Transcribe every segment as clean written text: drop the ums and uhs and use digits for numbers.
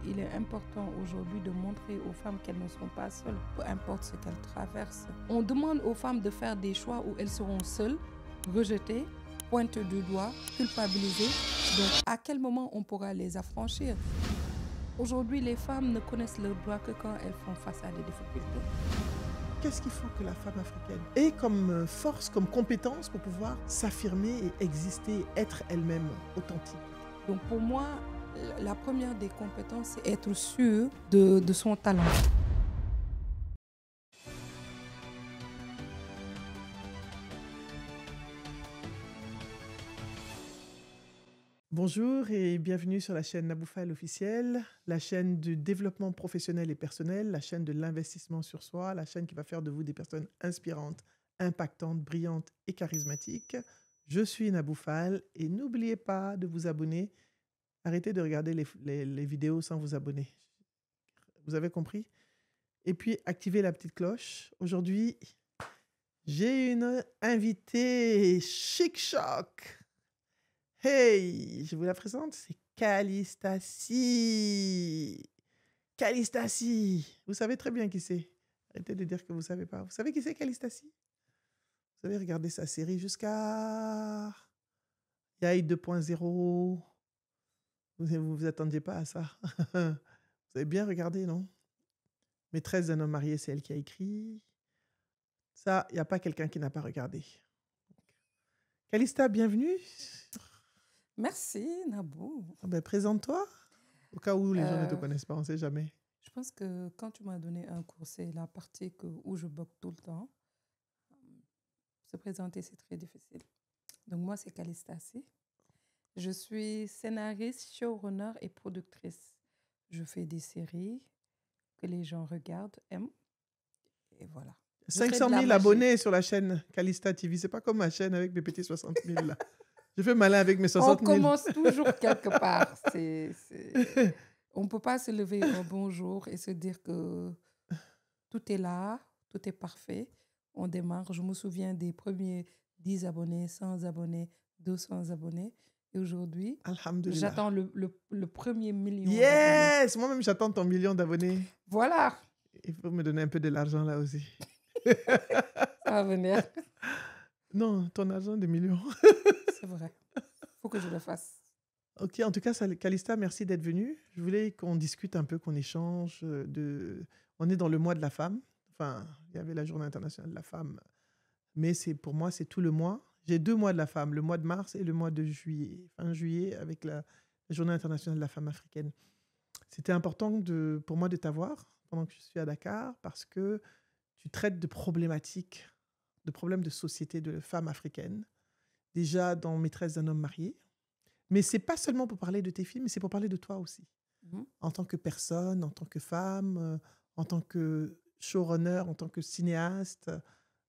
il est important aujourd'hui de montrer aux femmes qu'elles ne sont pas seules, peu importe ce qu'elles traversent. On demande aux femmes de faire des choix où elles seront seules, rejetées, pointées du doigt, culpabilisées. Donc, à quel moment on pourra les affranchir? Aujourd'hui, les femmes ne connaissent leurs droits que quand elles font face à des difficultés. Qu'est-ce qu'il faut que la femme africaine ait comme force, comme compétence pour pouvoir s'affirmer et exister, être elle-même authentique? Donc pour moi, la première des compétences, c'est être sûre de son talent. Bonjour et bienvenue sur la chaîne Naboufal officielle, la chaîne du développement professionnel et personnel, la chaîne de l'investissement sur soi, la chaîne qui va faire de vous des personnes inspirantes, impactantes, brillantes et charismatiques. Je suis Naboufal et n'oubliez pas de vous abonner. Arrêtez de regarder les vidéos sans vous abonner. Vous avez compris? Et puis, activez la petite cloche. Aujourd'hui, j'ai une invitée chic-choc. Hey, je vous la présente, c'est Callistacie. Callistacie, vous savez très bien qui c'est. Arrêtez de dire que vous ne savez pas. Vous savez qui c'est Callistacie? Vous avez regardé sa série jusqu'à Yai 2.0. Vous ne vous attendiez pas à ça. Vous avez bien regardé, non? Maîtresse d'un homme marié, c'est elle qui a écrit. Ça, il n'y a pas quelqu'un qui n'a pas regardé. Callista, bienvenue. Merci, Nabou. Ah ben, présente-toi, au cas où les gens ne te connaissent pas, on ne sait jamais. Je pense que quand tu m'as donné un cours, c'est la partie où je bug tout le temps. Se présenter, c'est très difficile. Donc moi, c'est Callistacie. Je suis scénariste, showrunner et productrice. Je fais des séries que les gens regardent, aiment. Et voilà. 500 000 abonnés sur la chaîne Callista TV. C'est pas comme ma chaîne avec mes petits 60 000 là. Je fais malin avec mes 60 000. On commence toujours quelque part. On ne peut pas se lever un bonjour et se dire que tout est là, tout est parfait. On démarre. Je me souviens des premiers 10 abonnés, 100 abonnés, 200 abonnés. Et aujourd'hui, j'attends le premier million d'abonnés. Yes! Moi-même, j'attends ton million d'abonnés. Voilà. Il faut me donner un peu de l'argent là aussi. Ça va venir. Non, ton argent de millions. C'est vrai. Il faut que je le fasse. Ok, en tout cas, Callista, merci d'être venue. Je voulais qu'on discute un peu, qu'on échange. On est dans le mois de la femme. Enfin, il y avait la journée internationale de la femme. Mais pour moi, c'est tout le mois. J'ai 2 mois de la femme, le mois de mars et le mois de juillet. Fin juillet, avec la journée internationale de la femme africaine. C'était important pour moi de t'avoir pendant que je suis à Dakar parce que tu traites de problématiques, de problèmes de société de femmes africaines. Déjà dans Maîtresse d'un homme marié. Mais ce n'est pas seulement pour parler de tes films, mais c'est pour parler de toi aussi. En tant que personne, en tant que femme, en tant que showrunner, en tant que cinéaste.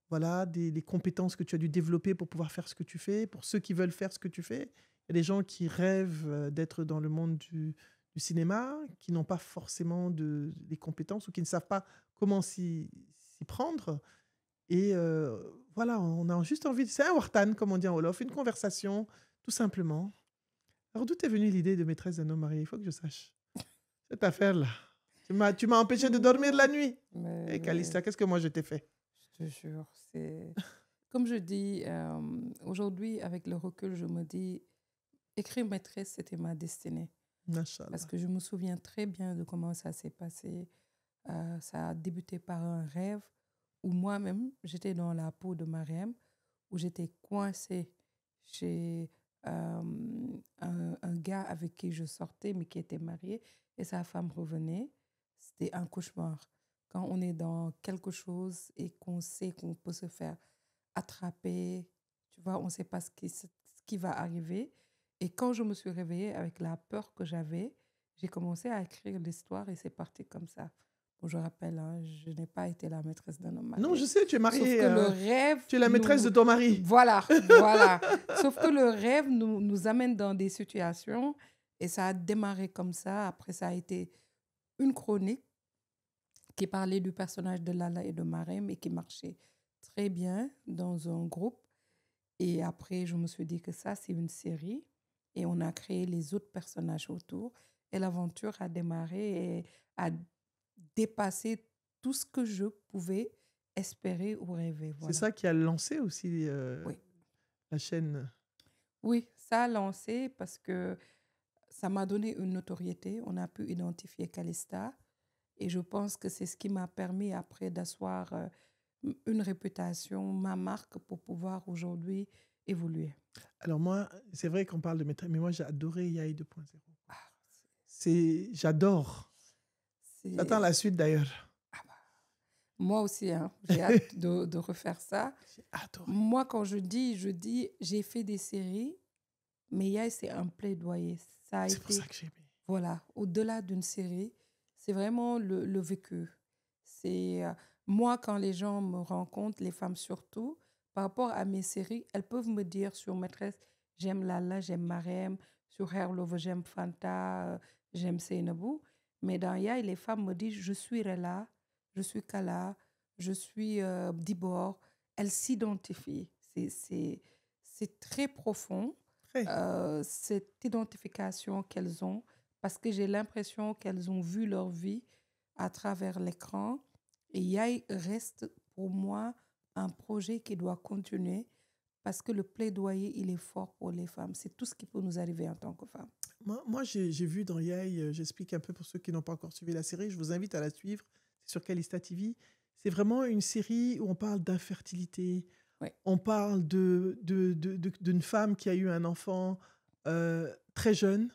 Voilà, des compétences que tu as dû développer pour pouvoir faire ce que tu fais. Pour ceux qui veulent faire ce que tu fais, il y a des gens qui rêvent d'être dans le monde du cinéma, qui n'ont pas forcément des compétences ou qui ne savent pas comment s'y prendre. Et voilà, on a juste envie... C'est un wartan, comme on dit en Wolof, une conversation, tout simplement. Alors, d'où est venue l'idée de Maîtresse d'un homme marié? Il faut que je sache. Cette affaire-là. Tu m'as empêché de dormir la nuit. Et Callista, qu'est-ce que moi je t'ai fait? Je te jure, c'est... Comme je dis, aujourd'hui, avec le recul, je me dis, écrire Maîtresse, c'était ma destinée. Machallah. Parce que je me souviens très bien de comment ça s'est passé. Ça a débuté par un rêve où moi-même, j'étais dans la peau de Mariam, où j'étais coincée chez un gars avec qui je sortais, mais qui était marié, et sa femme revenait. C'était un cauchemar. Quand on est dans quelque chose et qu'on sait qu'on peut se faire attraper, tu vois, on ne sait pas ce qui va arriver. Et quand je me suis réveillée avec la peur que j'avais, j'ai commencé à écrire l'histoire et c'est parti comme ça. Bon, je rappelle, hein, je n'ai pas été la maîtresse d'un homme marié. Non, je sais, tu es mariée. Sauf que le rêve... Tu es la maîtresse de ton mari. Voilà, voilà. Sauf que le rêve nous amène dans des situations et ça a démarré comme ça. Après, ça a été une chronique qui parlait du personnage de Lala et de Marème et qui marchait très bien dans un groupe. Et après, je me suis dit que ça, c'est une série. Et on a créé les autres personnages autour. et l'aventure a démarré et a dépassé tout ce que je pouvais espérer ou rêver. C'est Voilà. ça qui a lancé aussi Oui. la chaîne. Oui, ça a lancé parce que ça m'a donné une notoriété. On a pu identifier Calista et je pense que c'est ce qui m'a permis après d'asseoir une réputation, ma marque pour pouvoir aujourd'hui évoluer. Alors moi, c'est vrai qu'on parle de maîtrise, mais moi j'ai adoré Yai 2.0. Ah, J'adore. J'attends c'est... la suite d'ailleurs. ah bah, moi aussi, hein, j'ai hâte de refaire ça. J'ai adoré. Moi, quand je dis, j'ai fait des séries, mais Yai, c'est un plaidoyer. Ça a C'est pour été, ça que j'ai aimé. voilà, au-delà d'une série, c'est vraiment le vécu. C'est moi, quand les gens me rencontrent, les femmes surtout, par rapport à mes séries, elles peuvent me dire sur Maîtresse, j'aime Lala, j'aime Marème, sur Hair Lover, j'aime Fanta, j'aime Seynabou. Mais dans Yai, les femmes me disent, je suis Rella, je suis Kala, je suis Dibor. Elles s'identifient. C'est très profond, Très. cette identification qu'elles ont, parce que j'ai l'impression qu'elles ont vu leur vie à travers l'écran. Et Yai reste pour moi un projet qui doit continuer parce que le plaidoyer, il est fort pour les femmes. C'est tout ce qui peut nous arriver en tant que femmes. Moi j'ai vu dans Yai, j'explique un peu pour ceux qui n'ont pas encore suivi la série, je vous invite à la suivre, c'est sur Calista TV. C'est vraiment une série où on parle d'infertilité, Oui. on parle d'une femme qui a eu un enfant très jeune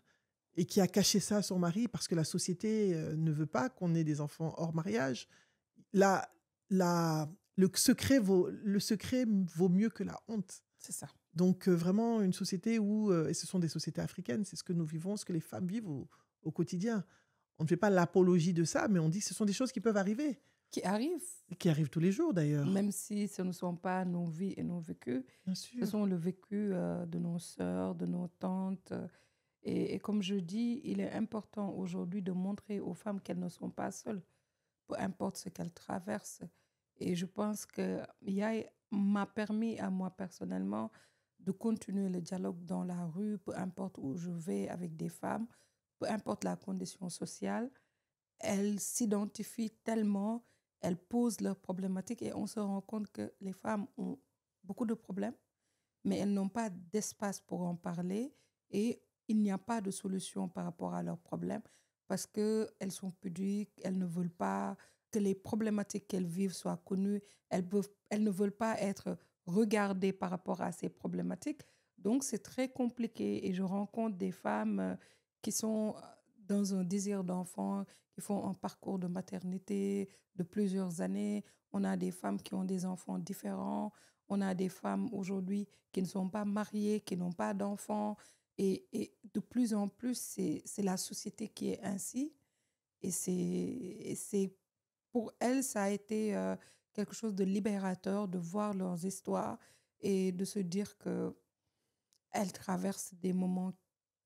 et qui a caché ça à son mari parce que la société ne veut pas qu'on ait des enfants hors mariage. La, le secret vaut mieux que la honte. C'est ça. Donc, vraiment, une société où, et ce sont des sociétés africaines, c'est ce que nous vivons, ce que les femmes vivent au quotidien. On ne fait pas l'apologie de ça, mais on dit que ce sont des choses qui peuvent arriver, Qui arrive, qui arrivent tous les jours d'ailleurs. même si ce ne sont pas nos vies et nos vécus, Bien ce sûr. sont le vécu de nos sœurs, de nos tantes. Et comme je dis, il est important aujourd'hui de montrer aux femmes qu'elles ne sont pas seules, peu importe ce qu'elles traversent. Et je pense que Yai m'a permis à moi personnellement de continuer le dialogue dans la rue, peu importe où je vais avec des femmes, peu importe la condition sociale. Elles s'identifient tellement, elles posent leurs problématiques et on se rend compte que les femmes ont beaucoup de problèmes, mais elles n'ont pas d'espace pour en parler et il n'y a pas de solution par rapport à leurs problèmes parce qu'elles sont pudiques, elles ne veulent pas que les problématiques qu'elles vivent soient connues, elles ne veulent pas être regardées par rapport à ces problématiques. Donc, c'est très compliqué et je rencontre des femmes qui sont dans un désir d'enfant, qui font un parcours de maternité de plusieurs années. On a des femmes qui ont des enfants différents. On a des femmes aujourd'hui qui ne sont pas mariées, qui n'ont pas d'enfants. Et de plus en plus, c'est la société qui est ainsi. Et pour elles, ça a été quelque chose de libérateur de voir leurs histoires et de se dire qu'elles traversent des moments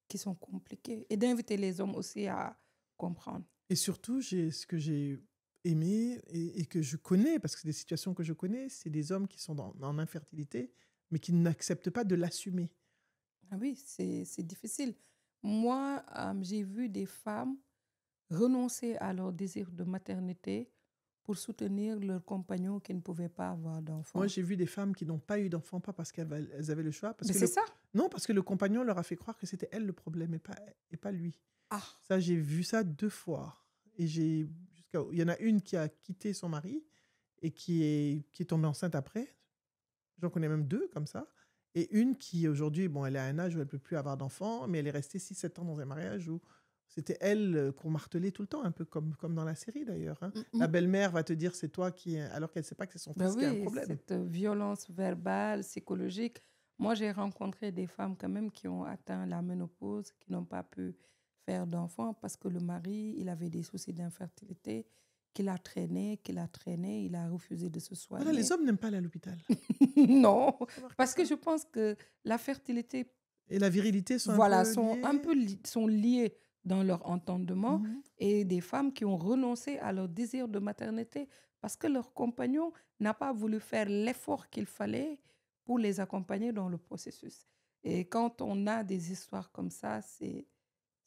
qui sont compliqués et d'inviter les hommes aussi à comprendre. Et surtout, ce que j'ai aimé et que je connais, parce que c'est des situations que je connais, c'est des hommes qui sont en infertilité, mais qui n'acceptent pas de l'assumer. Ah oui, c'est difficile. Moi, j'ai vu des femmes renoncer à leur désir de maternité pour soutenir leurs compagnons qui ne pouvaient pas avoir Moi, d'enfants. j'ai vu des femmes qui n'ont pas eu d'enfants, pas parce qu'elles avaient le choix, parce Mais que c'est ça. non, parce que le compagnon leur a fait croire que c'était elle le problème et pas lui. Ah, Ça, j'ai vu ça 2 fois. Et il y en a une qui a quitté son mari et qui est tombée enceinte après. J'en connais même 2 comme ça. Et une qui, aujourd'hui, bon, elle est à un âge où elle ne peut plus avoir d'enfants, mais elle est restée 6-7 ans dans un mariage où c'était elle qu'on martelait tout le temps, un peu comme dans la série d'ailleurs. Hein. La belle-mère va te dire c'est toi qui... Alors qu'elle ne sait pas que c'est son ben fils qui a un oui, problème. cette violence verbale, psychologique. Moi, j'ai rencontré des femmes quand même qui ont atteint la ménopause, qui n'ont pas pu faire d'enfants parce que le mari, il avait des soucis d'infertilité, qu'il a traîné, il a refusé de se Voilà, soigner. les hommes n'aiment pas aller à l'hôpital. Non, Faut savoir parce que ça. je pense que la fertilité, Et la virilité sont voilà, un peu sont un peu liées. sont liées dans leur entendement Mhm. et des femmes qui ont renoncé à leur désir de maternité parce que leur compagnon n'a pas voulu faire l'effort qu'il fallait pour les accompagner dans le processus. Et quand on a des histoires comme ça,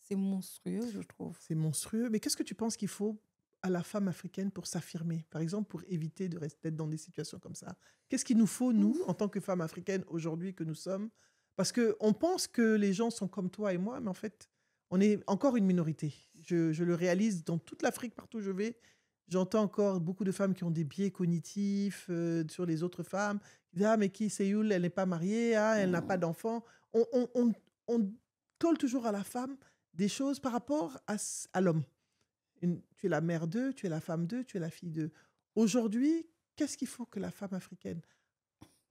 C'est monstrueux, je trouve. C'est monstrueux. Mais qu'est-ce que tu penses qu'il faut à la femme africaine pour s'affirmer? Par exemple, pour éviter de rester d'être dans des situations comme ça. Qu'est-ce qu'il nous faut, nous, en tant que femmes africaines, aujourd'hui que nous sommes? Parce qu'on pense que les gens sont comme toi et moi, mais en fait, on est encore une minorité. Je le réalise dans toute l'Afrique, partout où je vais. J'entends encore beaucoup de femmes qui ont des biais cognitifs sur les autres femmes. Ils disent, ah, mais qui, Séyoul, elle n'est pas mariée, ah, elle n'a pas d'enfant. On colle toujours à la femme des choses par rapport à l'homme. Tu es la mère d'eux, tu es la femme d'eux, tu es la fille d'eux. Aujourd'hui, qu'est-ce qu'il faut que la femme africaine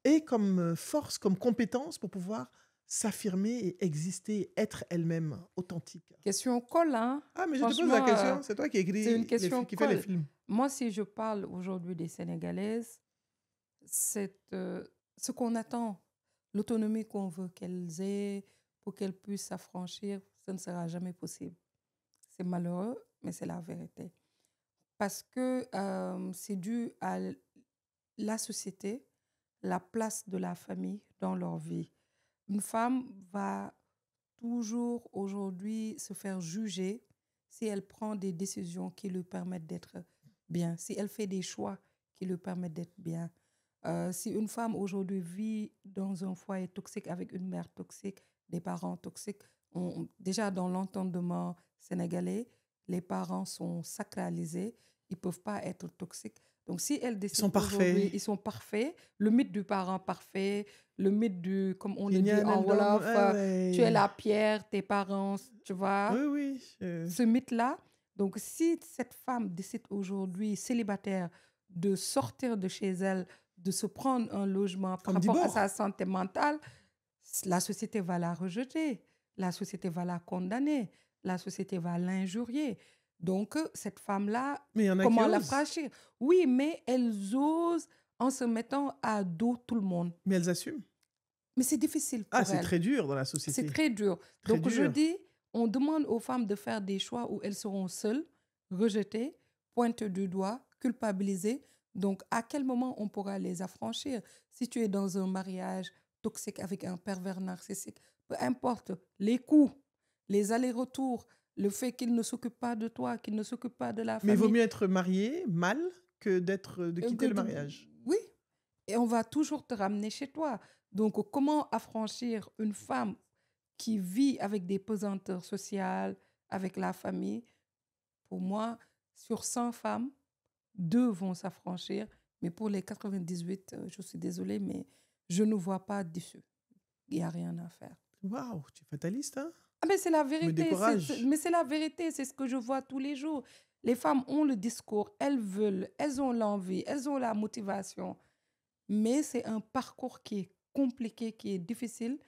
ait comme force, comme compétence pour pouvoir s'affirmer et exister, être elle-même authentique? Question colle, hein? Ah, mais je te pose la Franchement, question, c'est toi qui c'est une écris, question qui fait les colle. films. Moi, si je parle aujourd'hui des Sénégalaises, c'est ce qu'on attend, l'autonomie qu'on veut qu'elles aient pour qu'elles puissent s'affranchir, ça ne sera jamais possible. C'est malheureux, mais c'est la vérité. Parce que c'est dû à la société, la place de la famille dans leur vie. Une femme va toujours aujourd'hui se faire juger si elle prend des décisions qui lui permettent d'être bien, si elle fait des choix qui lui permettent d'être bien. Si une femme aujourd'hui vit dans un foyer toxique avec une mère toxique, des parents toxiques, déjà dans l'entendement sénégalais, les parents sont sacralisés, ils ne peuvent pas être toxiques. Donc si elle Ils sont décide aujourd'hui, parfaits. ils sont parfaits, le mythe du parent parfait, le mythe du, comme on le dit Génial, en elle donne. Wolof, Ah tu es ouais. la pierre, tes parents, tu vois, Oui, oui. ce mythe-là. Donc, si cette femme décide aujourd'hui, célibataire, de sortir de chez elle, de se prendre un logement par Comme rapport à sa Dibord. santé mentale, la société va la rejeter, la société va la condamner, la société va l'injurier. Donc, cette femme-là, Mais il y en a qui comment la osent. franchir? Oui, mais elles osent en se mettant à dos tout le monde. Mais elles assument. Mais c'est difficile Ah, pour c'est elles. très dur dans la C'est société. très dur. Très Donc, je dur. dis, on demande aux femmes de faire des choix où elles seront seules, rejetées, pointées du doigt, culpabilisées. Donc, à quel moment on pourra les affranchir? Si tu es dans un mariage toxique avec un pervers narcissique, peu importe, les coups, les allers-retours, le fait qu'il ne s'occupe pas de toi, qu'il ne s'occupe pas de la Mais il vaut famille, mieux être marié mal que de quitter le que mariage. oui, et on va toujours te ramener chez toi. Donc, comment affranchir une femme qui vit avec des pesanteurs sociales, avec la famille? Pour moi, sur 100 femmes, 2 vont s'affranchir. Mais pour les 98, je suis désolée, mais je ne vois pas d'issue. Il n'y a rien à faire. Waouh, tu es fataliste, hein? Ah mais c'est la Tu me vérité, décourages. mais c'est la vérité, c'est ce que je vois tous les jours. Les femmes ont le discours, elles veulent, elles ont l'envie, elles ont la motivation, mais c'est un parcours qui est compliqué, qui est difficile.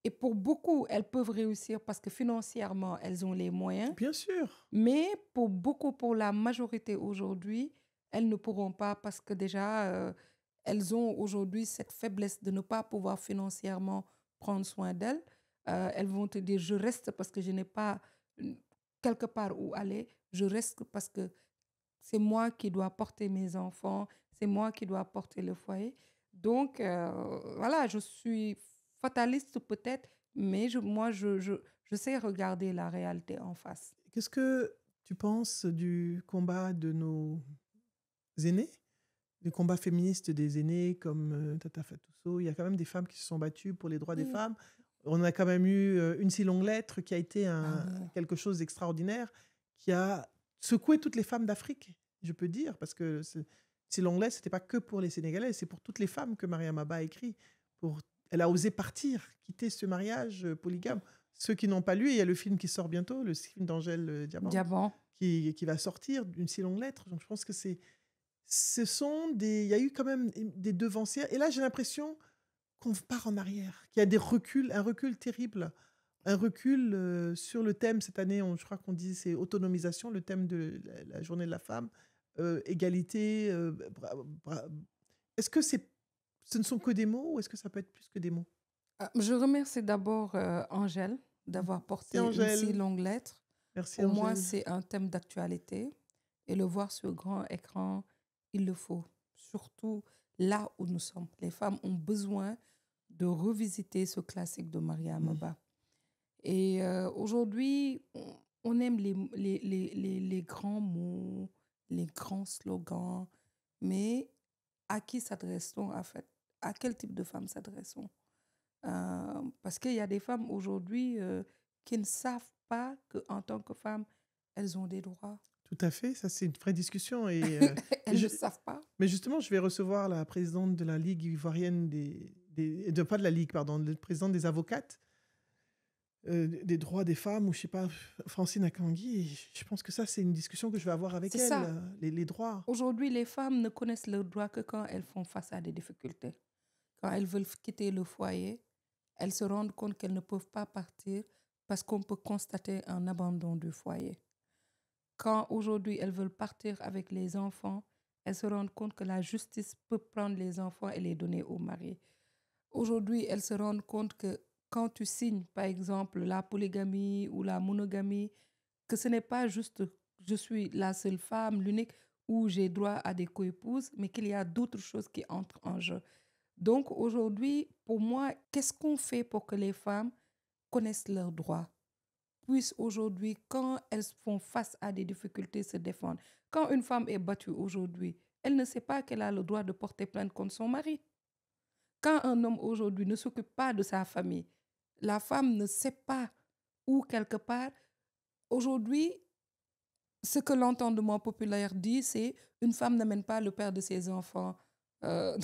Et pour beaucoup, elles peuvent réussir parce que financièrement, elles ont les moyens. Bien sûr. Mais pour beaucoup, pour la majorité aujourd'hui, elles ne pourront pas parce que déjà, elles ont aujourd'hui cette faiblesse de ne pas pouvoir financièrement prendre soin d'elles. Elles vont te dire, je reste parce que je n'ai pas quelque part où aller. Je reste parce que c'est moi qui dois porter mes enfants, c'est moi qui dois porter le foyer. Donc, voilà, je suis fataliste peut-être, mais je sais regarder la réalité en face. Qu'est-ce que tu penses du combat de nos aînés? Du combat féministe des aînés comme Tata Fatou. Il y a quand même des femmes qui se sont battues pour les droits des Oui. femmes. On a quand même eu Une si longue lettre qui a été Ah oui. quelque chose d'extraordinaire, qui a secoué toutes les femmes d'Afrique, je peux dire, parce que si longue lettre, c'était pas que pour les Sénégalais, c'est pour toutes les femmes que Mariam Abba a écrit. Elle a osé partir, quitter ce mariage polygame. Ceux qui n'ont pas lu, il y a le film qui sort bientôt, le film d'Angèle Diamant, Diamant. qui va sortir d'une si longue lettre. Donc je pense que il y a eu quand même des devancières. Et là, j'ai l'impression qu'on part en arrière, qu'il y a un recul terrible, un recul sur le thème cette année. Je crois qu'on dit c'est autonomisation, le thème de la journée de la femme, égalité. Est-ce que ce ne sont que des mots ou est-ce que ça peut être plus que des mots? Je remercie d'abord Angèle d'avoir C'est porté une si Angèle. longue lettre. Merci Pour moi, Angèle. c'est un thème d'actualité et le voir sur grand écran, il le faut. Surtout là où nous sommes. Les femmes ont besoin de revisiter ce classique de Mariam Abba. Et aujourd'hui, on aime les grands mots, les grands slogans, mais à qui s'adresse-t-on en fait? À quel type de femme s'adresse-t-on? Parce qu'il y a des femmes aujourd'hui qui ne savent pas qu'en tant que femme, elles ont des droits. Tout à fait, ça c'est une vraie discussion. Et Elles je- ne savent pas. mais justement, je vais recevoir la présidente de la Ligue ivoirienne pas de la Ligue, pardon, le président des avocates des droits des femmes, ou je sais pas, Francine Akangui. Et je pense que ça, c'est une discussion que je vais avoir avec C'est elle, ça. les droits. Aujourd'hui, les femmes ne connaissent leurs droits que quand elles font face à des difficultés. Quand elles veulent quitter le foyer, elles se rendent compte qu'elles ne peuvent pas partir parce qu'on peut constater un abandon du foyer. Quand aujourd'hui elles veulent partir avec les enfants, elles se rendent compte que la justice peut prendre les enfants et les donner au mari. Aujourd'hui, elles se rendent compte que quand tu signes, par exemple, la polygamie ou la monogamie, que ce n'est pas juste je suis la seule femme, l'unique, où j'ai droit à des coépouses, mais qu'il y a d'autres choses qui entrent en jeu. Donc aujourd'hui, pour moi, qu'est-ce qu'on fait pour que les femmes connaissent leurs droits, puissent aujourd'hui, quand elles font face à des difficultés, se défendre. Quand une femme est battue aujourd'hui, elle ne sait pas qu'elle a le droit de porter plainte contre son mari. Quand un homme aujourd'hui ne s'occupe pas de sa famille, la femme ne sait pas où quelque part. Aujourd'hui, ce que l'entendement populaire dit, c'est une femme n'amène pas le père de ses enfants euh,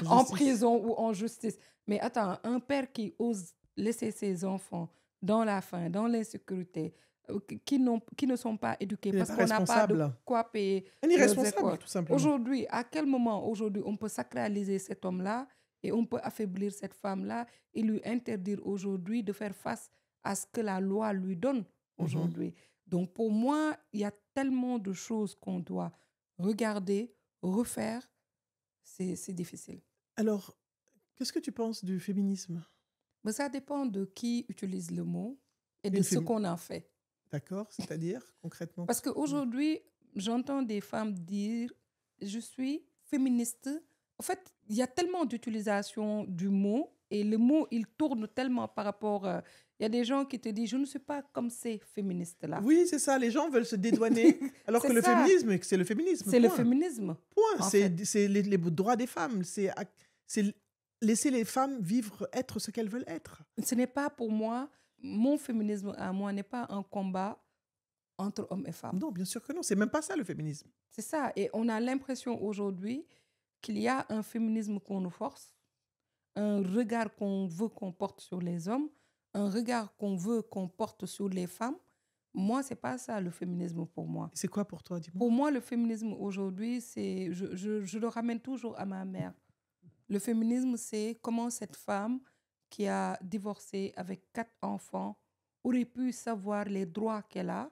en Justice. prison ou en justice. Mais attends, un père qui ose laisser ses enfants dans la faim, dans l'insécurité, qui ne sont pas éduqués Il n'est parce pas qu'on n'a pas de responsable. quoi payer Un leurs irresponsable, écoles. tout simplement. Aujourd'hui, à quel moment aujourd'hui on peut sacraliser cet homme-là et on peut affaiblir cette femme-là et lui interdire aujourd'hui de faire face à ce que la loi lui donne Mhm. aujourd'hui. Donc pour moi, il y a tellement de choses qu'on doit regarder, refaire. C'est difficile. Alors, qu'est-ce que tu penses du féminisme? Mais ça dépend de qui utilise le mot et de Une ce fémi- qu'on en fait. D'accord, c'est-à-dire concrètement, Parce qu'est-ce que tu veux dire? qu'aujourd'hui, j'entends des femmes dire je suis féministe. En fait, il y a tellement d'utilisation du mot et le mot, il tourne tellement par rapport. Il y a des gens qui te disent je ne suis pas comme ces féministes-là. Oui, c'est ça, les gens veulent se dédouaner, alors C'est que le ça, féminisme, c'est le féminisme, c'est le point. féminisme, Point. en fait. C'est les droits des femmes. C'est laisser les femmes vivre, être ce qu'elles veulent être. Ce n'est pas pour moi, mon féminisme à moi n'est pas un combat entre hommes et femmes. Non, bien sûr que non. C'est même pas ça le féminisme. C'est ça. Et on a l'impression aujourd'hui qu'il y a un féminisme qu'on nous force, un regard qu'on veut qu'on porte sur les hommes, un regard qu'on veut qu'on porte sur les femmes. Moi, c'est pas ça le féminisme pour moi. C'est quoi pour toi, dis-moi? Pour moi, le féminisme aujourd'hui, c'est, je le ramène toujours à ma mère. Le féminisme, c'est comment cette femme qui a divorcé avec 4 enfants aurait pu savoir les droits qu'elle a,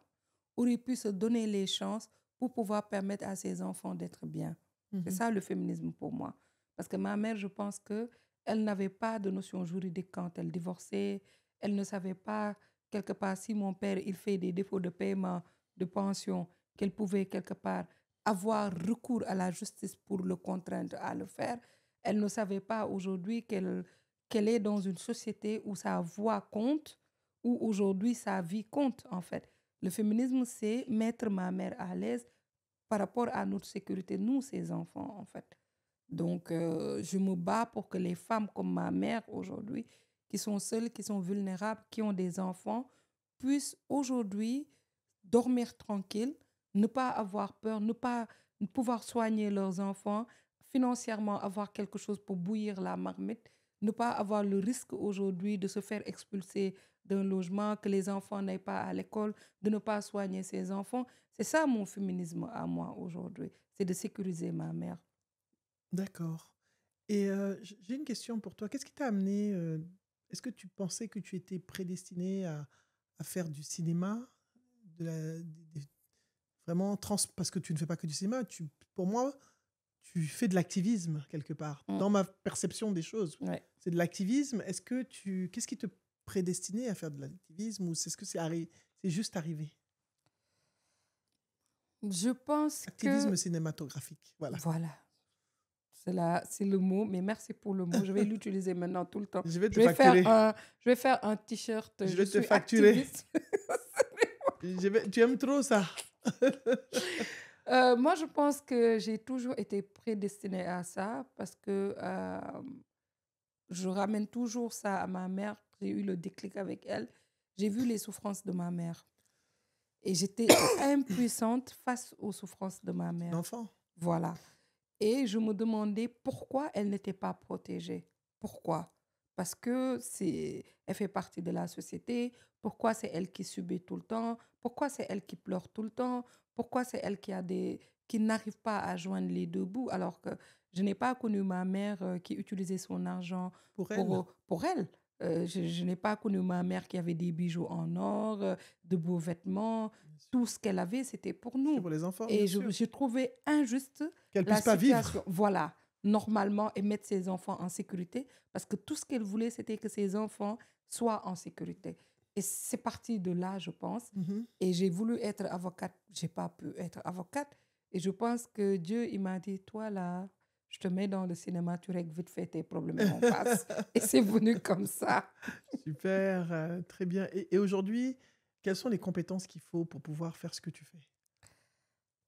aurait pu se donner les chances pour pouvoir permettre à ses enfants d'être bien. C'est Mhm. ça le féminisme pour moi. Parce que ma mère, je pense que elle n'avait pas de notion juridique quand elle divorçait. Elle ne savait pas, quelque part, si mon père il fait des défauts de paiement de pension, qu'elle pouvait, quelque part, avoir recours à la justice pour le contraindre à le faire. Elle ne savait pas aujourd'hui qu'elle est dans une société où sa voix compte, où aujourd'hui sa vie compte, en fait. Le féminisme, c'est mettre ma mère à l'aise par rapport à notre sécurité, nous, ses enfants, en fait. Donc, je me bats pour que les femmes comme ma mère aujourd'hui, qui sont seules, qui sont vulnérables, qui ont des enfants, puissent aujourd'hui dormir tranquilles, ne pas avoir peur, ne pouvoir soigner leurs enfants, financièrement avoir quelque chose pour bouillir la marmite, ne pas avoir le risque aujourd'hui de se faire expulser d'un logement, que les enfants n'aillent pas à l'école, de ne pas soigner ses enfants. C'est ça mon féminisme à moi aujourd'hui, c'est de sécuriser ma mère. D'accord. Et j'ai une question pour toi. Qu'est-ce qui t'a amené est-ce que tu pensais que tu étais prédestinée à faire du cinéma, de la, vraiment parce que tu ne fais pas que du cinéma. Pour moi, tu fais de l'activisme quelque part. Mm. Dans ma perception des choses, Ouais. c'est de l'activisme. Qu'est-ce qui te prédestinait à faire de l'activisme, ou c'est c'est juste arrivé? Je pense que, Activisme cinématographique, voilà. voilà, C'est le mot, mais merci pour le mot. Je vais l'utiliser maintenant tout le temps. Je vais te Je vais faire facturer. je vais faire un t-shirt. Je Je vais te suis facturer. activiste. Tu aimes trop ça. Moi, je pense que j'ai toujours été prédestinée à ça parce que je ramène toujours ça à ma mère. J'ai eu le déclic avec elle. J'ai vu les souffrances de ma mère et j'étais impuissante face aux souffrances de ma mère. L'enfant. Voilà. Et je me demandais pourquoi elle n'était pas protégée. Pourquoi? Parce que elle fait partie de la société. Pourquoi c'est elle qui subit tout le temps? Pourquoi c'est elle qui pleure tout le temps? Pourquoi c'est elle qui n'arrive pas à joindre les deux bouts alors que je n'ai pas connu ma mère qui utilisait son argent Pour elle. pour elle. Je n'ai pas connu ma mère qui avait des bijoux en or, de beaux vêtements. Bien sûr. Tout ce qu'elle avait, c'était pour C'est nous. pour les enfants, Et bien sûr. j'ai trouvé injuste Qu'elle la puisse pas vivre. situation. Voilà, normalement, et mettre ses enfants en sécurité, parce que tout ce qu'elle voulait, c'était que ses enfants soient en sécurité. Et c'est parti de là, je pense. Mhm. Et j'ai voulu être avocate. J'ai pas pu être avocate. Et je pense que Dieu, il m'a dit, toi là, je te mets dans le cinéma, tu règles vite fait tes problèmes et on passe. Et c'est venu comme ça. Super, très bien. Et aujourd'hui, quelles sont les compétences qu'il faut pour pouvoir faire ce que tu fais?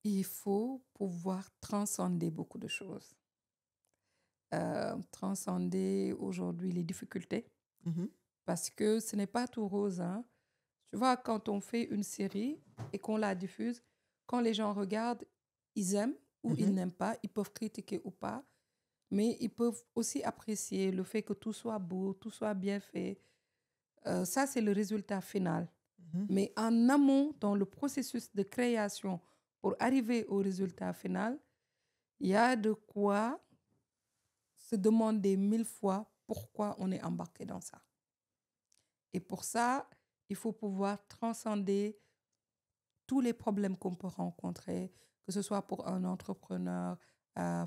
Il faut pouvoir transcender beaucoup de choses. Transcender aujourd'hui les difficultés. Mhm. Parce que ce n'est pas tout rose, hein. Tu vois, quand on fait une série et qu'on la diffuse, quand les gens regardent, ils aiment ou ils Mhm. n'aiment pas, ils peuvent critiquer ou pas, mais ils peuvent aussi apprécier le fait que tout soit beau, tout soit bien fait. Ça, c'est le résultat final. Mhm. Mais en amont, dans le processus de création, pour arriver au résultat final, il y a de quoi se demander 1000 fois pourquoi on est embarqué dans ça. Et pour ça, il faut pouvoir transcender tous les problèmes qu'on peut rencontrer, que ce soit pour un entrepreneur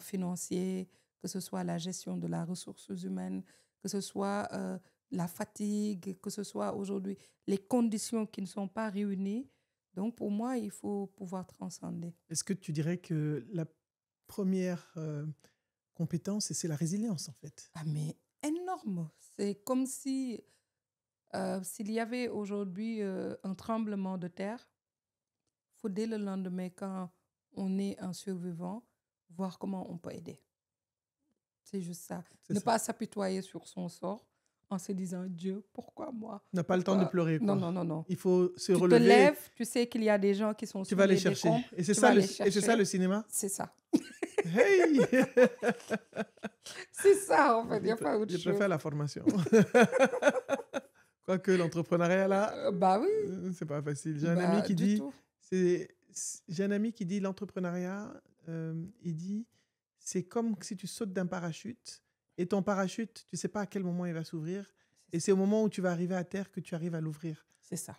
financier, que ce soit la gestion de la ressource humaine, que ce soit la fatigue, que ce soit aujourd'hui les conditions qui ne sont pas réunies. Donc, pour moi, il faut pouvoir transcender. Est-ce que tu dirais que la première compétence, c'est la résilience, en fait? Ah, mais énorme. C'est comme si s'il y avait aujourd'hui un tremblement de terre, il faut dès le lendemain, quand on est un survivant, voir comment on peut aider. C'est juste ça. C'est Ne ça. pas s'apitoyer sur son sort en se disant, Dieu, pourquoi moi? On n'a pas le temps de Pourquoi? pleurer, Non, quoi. non, non, non. Il faut se Tu te relever. lèves, tu sais qu'il y a des gens qui sont Tu sous vas les les chercher. décombres. Et c'est Tu ça, vas les et c'est ça chercher. le cinéma? C'est ça. Hey! C'est ça, en fait. Il n'y a Je pas autre je chose. préfère la formation. Quoique l'entrepreneuriat, là, Bah oui. c'est pas facile. J'ai un ami Bah, qui du dit, tout. j'ai un ami qui dit l'entrepreneuriat, il dit, c'est comme si tu sautes d'un parachute et ton parachute, tu sais pas à quel moment il va s'ouvrir et c'est au moment où tu vas arriver à terre que tu arrives à l'ouvrir. C'est ça.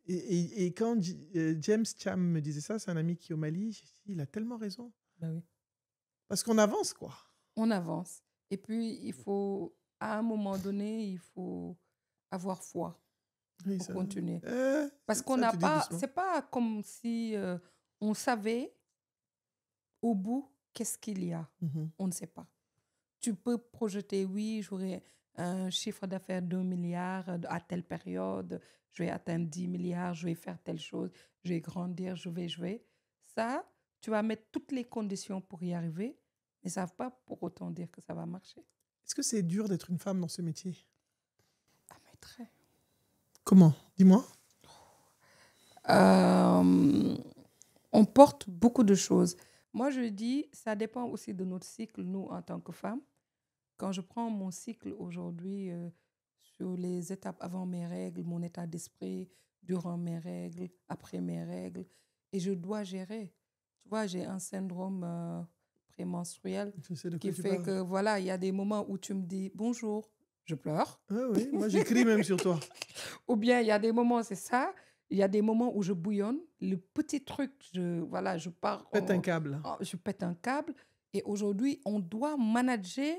Et quand James Cham me disait ça, c'est un ami qui est au Mali, j'ai dit, il a tellement raison. Bah oui. Parce qu'on avance, quoi. On avance. Et puis, il faut, à un moment donné, il faut avoir foi Oui, pour ça, continuer. euh, Parce qu'on ça, n'a tu dis pas, doucement. c'est pas comme si on savait au bout qu'est-ce qu'il y a. Mhm. On ne sait pas. Tu peux projeter, oui, j'aurai un chiffre d'affaires d'1 milliard à telle période, je vais atteindre 10 milliards, je vais faire telle chose, je vais grandir, je vais. Ça, tu vas mettre toutes les conditions pour y arriver, mais ça ne veut pas pour autant dire que ça va marcher. Est-ce que c'est dur d'être une femme dans ce métier? Ah, mais très. Comment? Dis-moi. On porte beaucoup de choses. Moi, je dis, ça dépend aussi de notre cycle, nous, en tant que femmes. Quand je prends mon cycle aujourd'hui sur les étapes avant mes règles, mon état d'esprit, durant mes règles, après mes règles, et je dois gérer. Tu vois, j'ai un syndrome prémenstruel Je sais de qui quoi tu fait parles. que, voilà, il y a des moments où tu me dis bonjour, je pleure. Ah oui, moi j'écris même sur toi. Ou bien il y a des moments, c'est ça, il y a des moments où je bouillonne. Le petit truc, je pars, Pète un câble. je pète un câble. Et aujourd'hui, on doit manager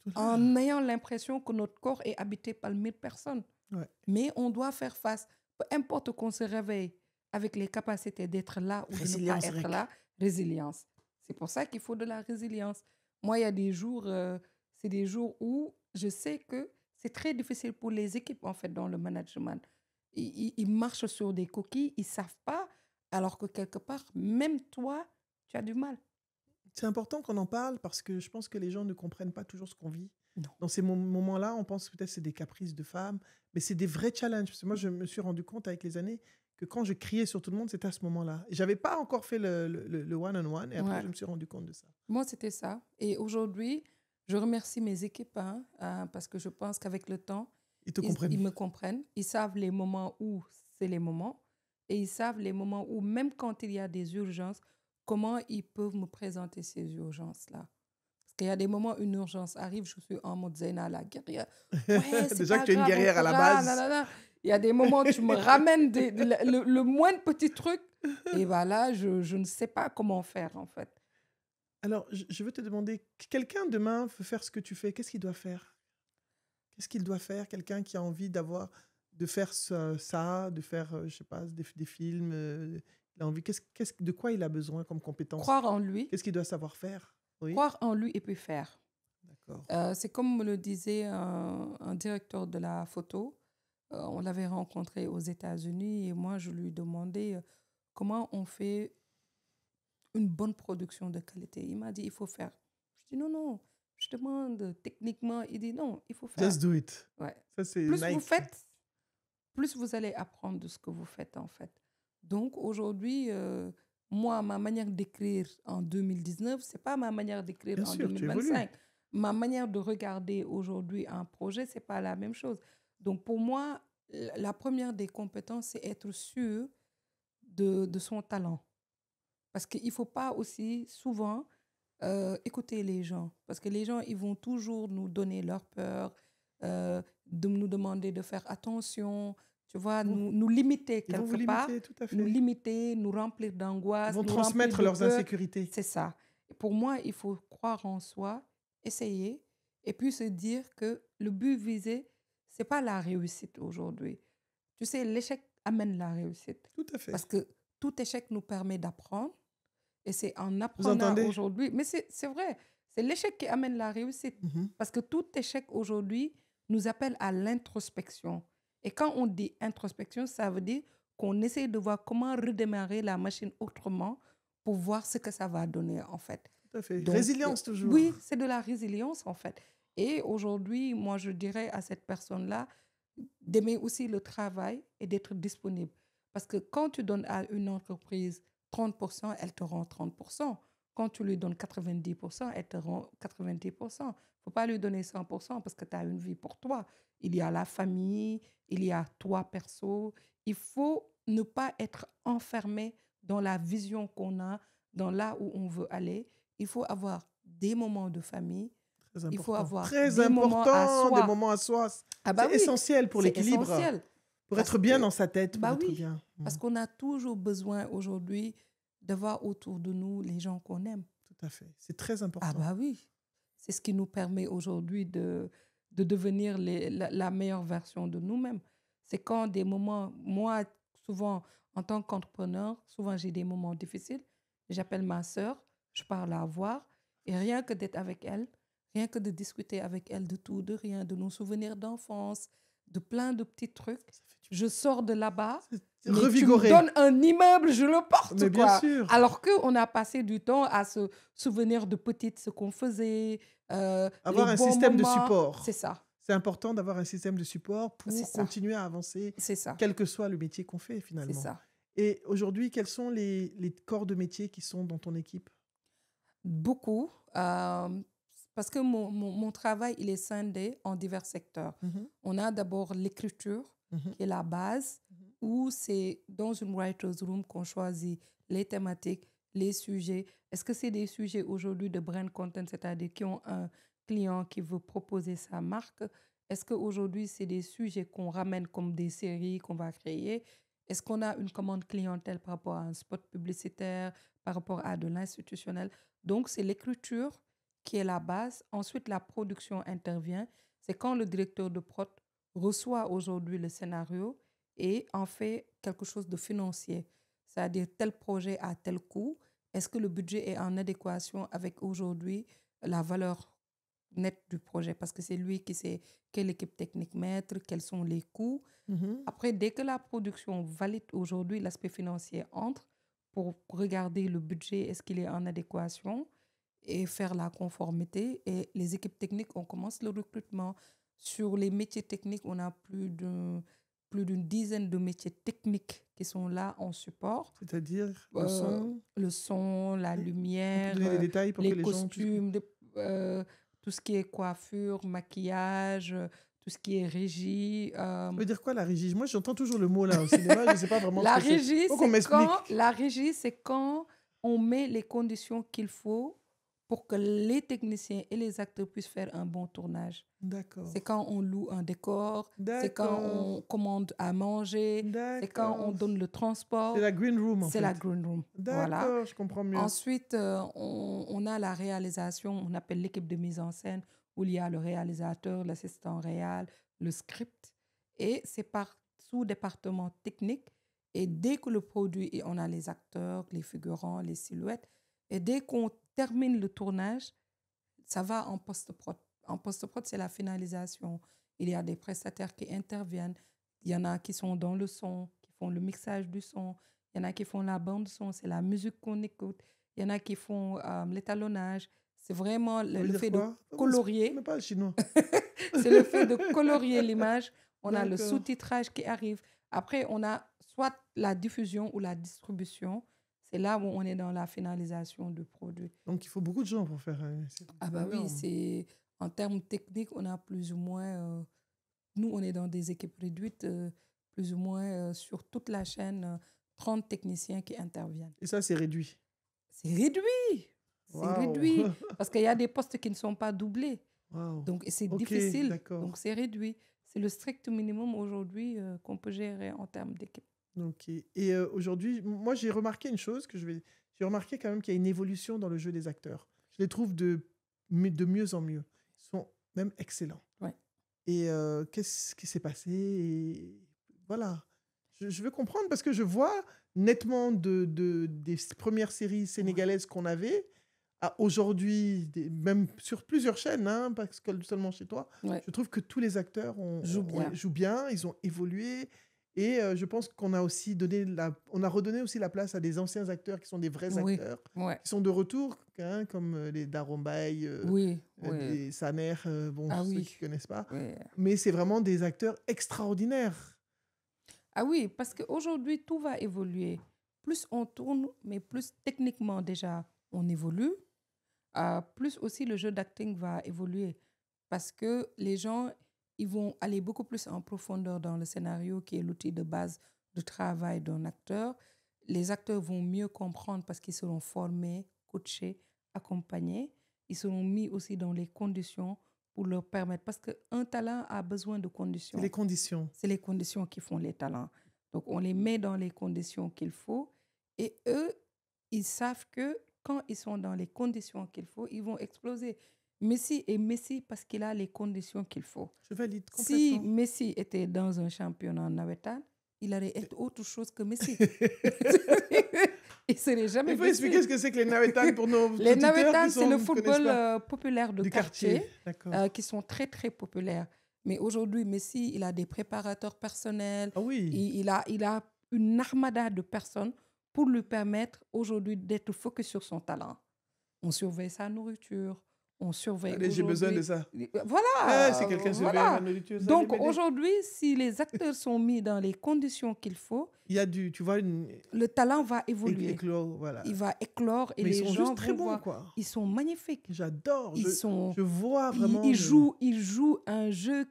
C'est tout là. en ayant l'impression que notre corps est habité par 1000 personnes. Ouais. Mais on doit faire face. Peu importe qu'on se réveille avec les capacités d'être là ou de ne Résilience, pas être Rec. là, résilience. C'est pour ça qu'il faut de la résilience. Moi, il y a des jours, c'est des jours où je sais que c'est très difficile pour les équipes, en fait, dans le management. Ils marchent sur des coquilles, ils ne savent pas, alors que quelque part, même toi, tu as du mal. C'est important qu'on en parle parce que je pense que les gens ne comprennent pas toujours ce qu'on vit. Non. Dans ces moments-là, on pense peut-être que c'est des caprices de femmes, mais c'est des vrais challenges. Parce que moi, je me suis rendu compte avec les années que quand je criais sur tout le monde, c'était à ce moment-là. Et j'avais pas encore fait le one-on-one, et après, Ouais. je me suis rendu compte de ça. Moi, c'était ça. Et aujourd'hui, je remercie mes équipes hein, parce que je pense qu'avec le temps, Ils te ils comprennent. me comprennent. Ils savent les moments où c'est les moments. Et ils savent les moments où, même quand il y a des urgences, comment ils peuvent me présenter ces urgences-là. Parce qu'il y a des moments, une urgence arrive, je suis en mode Zeyna, la guerrière. Ouais, c'est Déjà que pas tu es une grave, on guerrière à la fera, base. nanana. Il y a des moments où tu me ramènes le moindre petit truc. Et voilà, je ne sais pas comment faire, en fait. Alors, je veux te demander, quelqu'un demain veut faire ce que tu fais, qu'est-ce qu'il doit faire? Qu'est-ce qu'il doit faire? Quelqu'un qui a envie de faire ça, de faire, je sais pas, des films, il a envie, de quoi il a besoin comme compétence? Croire en lui. Qu'est-ce qu'il doit savoir faire? Oui, Croire en lui et puis faire. d'accord. C'est comme me le disait un directeur de la photo. On l'avait rencontré aux États-Unis et moi, je lui demandais comment on fait une bonne production de qualité. Il m'a dit, il faut faire. Je dis, non, non, je demande techniquement. Il dit, non, il faut faire. Just do it. Ouais. Ça, c'est Plus vous Nike. faites, plus vous allez apprendre de ce que vous faites, en fait. Donc, aujourd'hui, moi, ma manière d'écrire en 2019, ce n'est pas ma manière d'écrire Bien en sûr, tu évolues. 2025. Ma manière de regarder aujourd'hui un projet, ce n'est pas la même chose. Donc, pour moi, la première des compétences, c'est être sûr de son talent. Parce qu'il ne faut pas aussi souvent écouter les gens. Parce que les gens, ils vont toujours nous donner leur peur, de nous demander de faire attention, tu vois, Ils vont, nous limiter ils vont vous quelque part, limiter, tout à nous fait. limiter, nous remplir Ils d'angoisse, vont nous remplir transmettre de leurs peur. insécurités. C'est ça. Et pour moi, il faut croire en soi, essayer, et puis se dire que le but visé, c'est pas la réussite aujourd'hui. Tu sais, l'échec amène la réussite. Tout à fait. Parce que tout échec nous permet d'apprendre. Et c'est en Vous apprenant entendez? aujourd'hui. Mais c'est vrai, c'est l'échec qui amène la réussite. Mhm. Parce que tout échec aujourd'hui nous appelle à l'introspection. Et quand on dit introspection, ça veut dire qu'on essaie de voir comment redémarrer la machine autrement pour voir ce que ça va donner, en fait. Tout à fait. Donc, Résilience, toujours. oui, c'est de la résilience, en fait. Et aujourd'hui, moi, je dirais à cette personne-là d'aimer aussi le travail et d'être disponible. Parce que quand tu donnes à une entreprise 30%, elle te rend 30%. Quand tu lui donnes 90%, elle te rend 90%. Il ne faut pas lui donner 100% parce que tu as une vie pour toi. Il y a la famille, il y a toi perso. Il faut ne pas être enfermé dans la vision qu'on a, dans là où on veut aller. Il faut avoir des moments de famille. Très Il faut important. avoir Très des moments à important, des soi. moments à soi. Ah bah C'est oui, essentiel pour c'est l'équilibre, essentiel. pour Parce être bien que, dans sa tête, pour bah être oui, bien. parce qu'on a toujours besoin aujourd'hui de voir autour de nous les gens qu'on aime. Tout à fait. C'est très Ah important. bah oui, c'est ce qui nous permet aujourd'hui de devenir la meilleure version de nous-mêmes. C'est quand des moments, moi, souvent, en tant qu'entrepreneur, souvent j'ai des moments difficiles. J'appelle ma sœur, je pars la voir, et rien que d'être avec elle, rien que de discuter avec elle de tout, de rien, de nos souvenirs d'enfance, de plein de petits trucs, Ça fait du je sors de là-bas, C'est mais tu me revigoré. donnes un immeuble, je le porte, Mais bien quoi. sûr. Alors qu'on a passé du temps à se souvenir de petites, ce qu'on faisait, Avoir les un bons système de moments. support. C'est ça, C'est important d'avoir un système de support c'est pour ça, continuer à avancer, c'est ça, quel que soit le métier qu'on fait c'est finalement. ça. Et aujourd'hui, quels sont les corps de métier qui sont dans ton équipe? Beaucoup, parce que mon travail, il est scindé en divers secteurs. Mhm, On a d'abord l'écriture, mhm, qui est la base, mhm. où c'est dans une writer's room qu'on choisit les thématiques, les sujets. Est-ce que c'est des sujets aujourd'hui de brand content, c'est-à-dire qui ont un client qui veut proposer sa marque? Est-ce qu'aujourd'hui, c'est des sujets qu'on ramène comme des séries qu'on va créer? Est-ce qu'on a une commande clientèle par rapport à un spot publicitaire, par rapport à de l'institutionnel? Donc, c'est l'écriture qui est la base. Ensuite, la production intervient. C'est quand le directeur de prod reçoit aujourd'hui le scénario et en fait quelque chose de financier. C'est-à-dire tel projet a tel coût. Est-ce que le budget est en adéquation avec aujourd'hui la valeur nette du projet parce que c'est lui qui sait quelle équipe technique mettre, quels sont les coûts. Mhm. Après, dès que la production valide aujourd'hui, l'aspect financier entre pour regarder le budget, est-ce qu'il est en adéquation et faire la conformité. Et les équipes techniques, on commence le recrutement. Sur les métiers techniques, on a plus d'une dizaine de métiers techniques qui sont là en support. C'est-à-dire le Euh, son. le son, la Oui. On peut lumière, donner des détails pour que les les gens puissent costumes, tout ce qui est coiffure, maquillage, tout ce qui est régie. Ça veut dire quoi la régie? Moi, j'entends toujours le mot là au cinéma, je ne sais pas vraiment La ce que c'est. régie, Faut qu'on c'est m'explique. la régie, c'est quand on met les conditions qu'il faut pour que les techniciens et les acteurs puissent faire un bon tournage. D'accord. C'est quand on loue un décor, c'est quand D'accord. on commande à manger, c'est quand on D'accord. donne le C'est transport. la green room en C'est fait. la green room. Voilà. D'accord, je comprends mieux. Ensuite, on a la réalisation, on appelle l'équipe de mise en scène, où il y a le réalisateur, l'assistant réal, le script. Et c'est par sous-département technique. Et dès que le produit, et on a les acteurs, les figurants, les silhouettes. Et dès qu'on termine le tournage, ça va en post-prod. En post-prod, c'est la finalisation. Il y a des prestataires qui interviennent. Il y en a qui sont dans le son, qui font le mixage du son. Il y en a qui font la bande son, c'est la musique qu'on écoute. Il y en a qui font l'étalonnage. C'est vraiment Ça veut le dire fait de quoi? Je colorier. ne pas le chinois. C'est le fait de colorier l'image. On a le D'accord. sous-titrage qui arrive. Après, on a soit la diffusion ou la distribution. C'est là où on est dans la finalisation du produit. Donc il faut beaucoup de gens pour faire. C'est Ah bah oui, énorme. c'est en termes techniques, on a plus ou moins, nous on est dans des équipes réduites, plus ou moins sur toute la chaîne, 30 techniciens qui interviennent. Et ça, c'est réduit. C'est réduit, c'est Waouh. réduit, parce qu'il y a des postes qui ne sont pas doublés, Waouh. donc c'est Ok, difficile, d'accord. donc c'est réduit. C'est le strict minimum aujourd'hui qu'on peut gérer en termes d'équipe. Ok. Et aujourd'hui, moi, j'ai remarqué une chose j'ai remarqué quand même qu'il y a une évolution dans le jeu des acteurs. Je les trouve de mieux en mieux. Ils sont même excellents. Ouais. Et qu'est-ce qui s'est passé? Et voilà. Je veux comprendre parce que je vois nettement des premières séries sénégalaises qu'on avait à aujourd'hui, même sur plusieurs chaînes, hein, pas seulement chez toi. Ouais. Je trouve que tous les acteurs jouent bien, ils ont évolué. Et je pense qu'on a aussi on a redonné aussi la place à des anciens acteurs qui sont des vrais Oui, acteurs, ouais. qui sont de retour, hein, comme les Darombaï, Oui, oui. les Saner, bon, Ah ceux oui. qui ne connaissent pas. Oui. Mais c'est vraiment des acteurs extraordinaires. Ah oui, parce qu'aujourd'hui, tout va évoluer. Plus on tourne, mais plus techniquement déjà, on évolue. Plus aussi le jeu d'acting va évoluer. Parce que les gens, ils vont aller beaucoup plus en profondeur dans le scénario, qui est l'outil de base de travail d'un acteur. Les acteurs vont mieux comprendre parce qu'ils seront formés, coachés, accompagnés. Ils seront mis aussi dans les conditions pour leur permettre. Parce qu'un talent a besoin de conditions. C'est les conditions. C'est les conditions qui font les talents. Donc, on les met dans les conditions qu'il faut. Et eux, ils savent que quand ils sont dans les conditions qu'il faut, ils vont exploser. Messi est Messi parce qu'il a les conditions qu'il faut. Je valide Si complètement. Messi était dans un championnat navétane, il allait être autre chose que Messi. Il serait jamais Il faut Messi. expliquer ce que c'est que les navétanes pour nos Les auditeurs navétanes, qui c'est le ne connaissent football pas. populaire de Du quartier, D'accord. qui sont très, très populaires. Mais aujourd'hui, Messi, il a des préparateurs personnels. Ah oui. Il a une armada de personnes pour lui permettre aujourd'hui d'être focus sur son talent. On surveille sa nourriture, on surveille Allez, j'ai besoin de ça. Voilà. Si quelqu'un surveille voilà. ma nourriture, ça Donc allait m'aider. aujourd'hui, si les acteurs sont mis dans les conditions qu'il faut, Il y a tu vois, le talent va évoluer. éclore, voilà. Il va éclore et Mais les ils sont gens juste très vont bons, voir. quoi. Ils sont magnifiques. J'adore. Je vois vraiment. ils jouent un jeu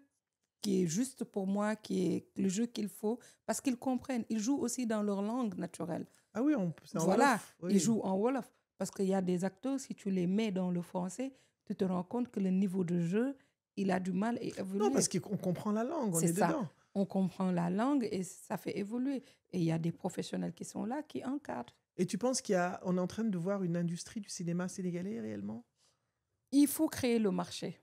qui est juste pour moi, qui est le jeu qu'il faut, parce qu'ils comprennent. Ils jouent aussi dans leur langue naturelle. Ah oui, c'est en Voilà, Wolof, oui. ils jouent en Wolof. Parce qu'il y a des acteurs, si tu les mets dans le français, tu te rends compte que le niveau de jeu, il a du mal à évoluer. Non, parce qu'on comprend la langue, on est ça. dedans. On comprend la langue et ça fait évoluer. Et il y a des professionnels qui sont là, qui encadrent. Et tu penses qu'on est en train de voir une industrie du cinéma sénégalais réellement? Il faut créer le marché.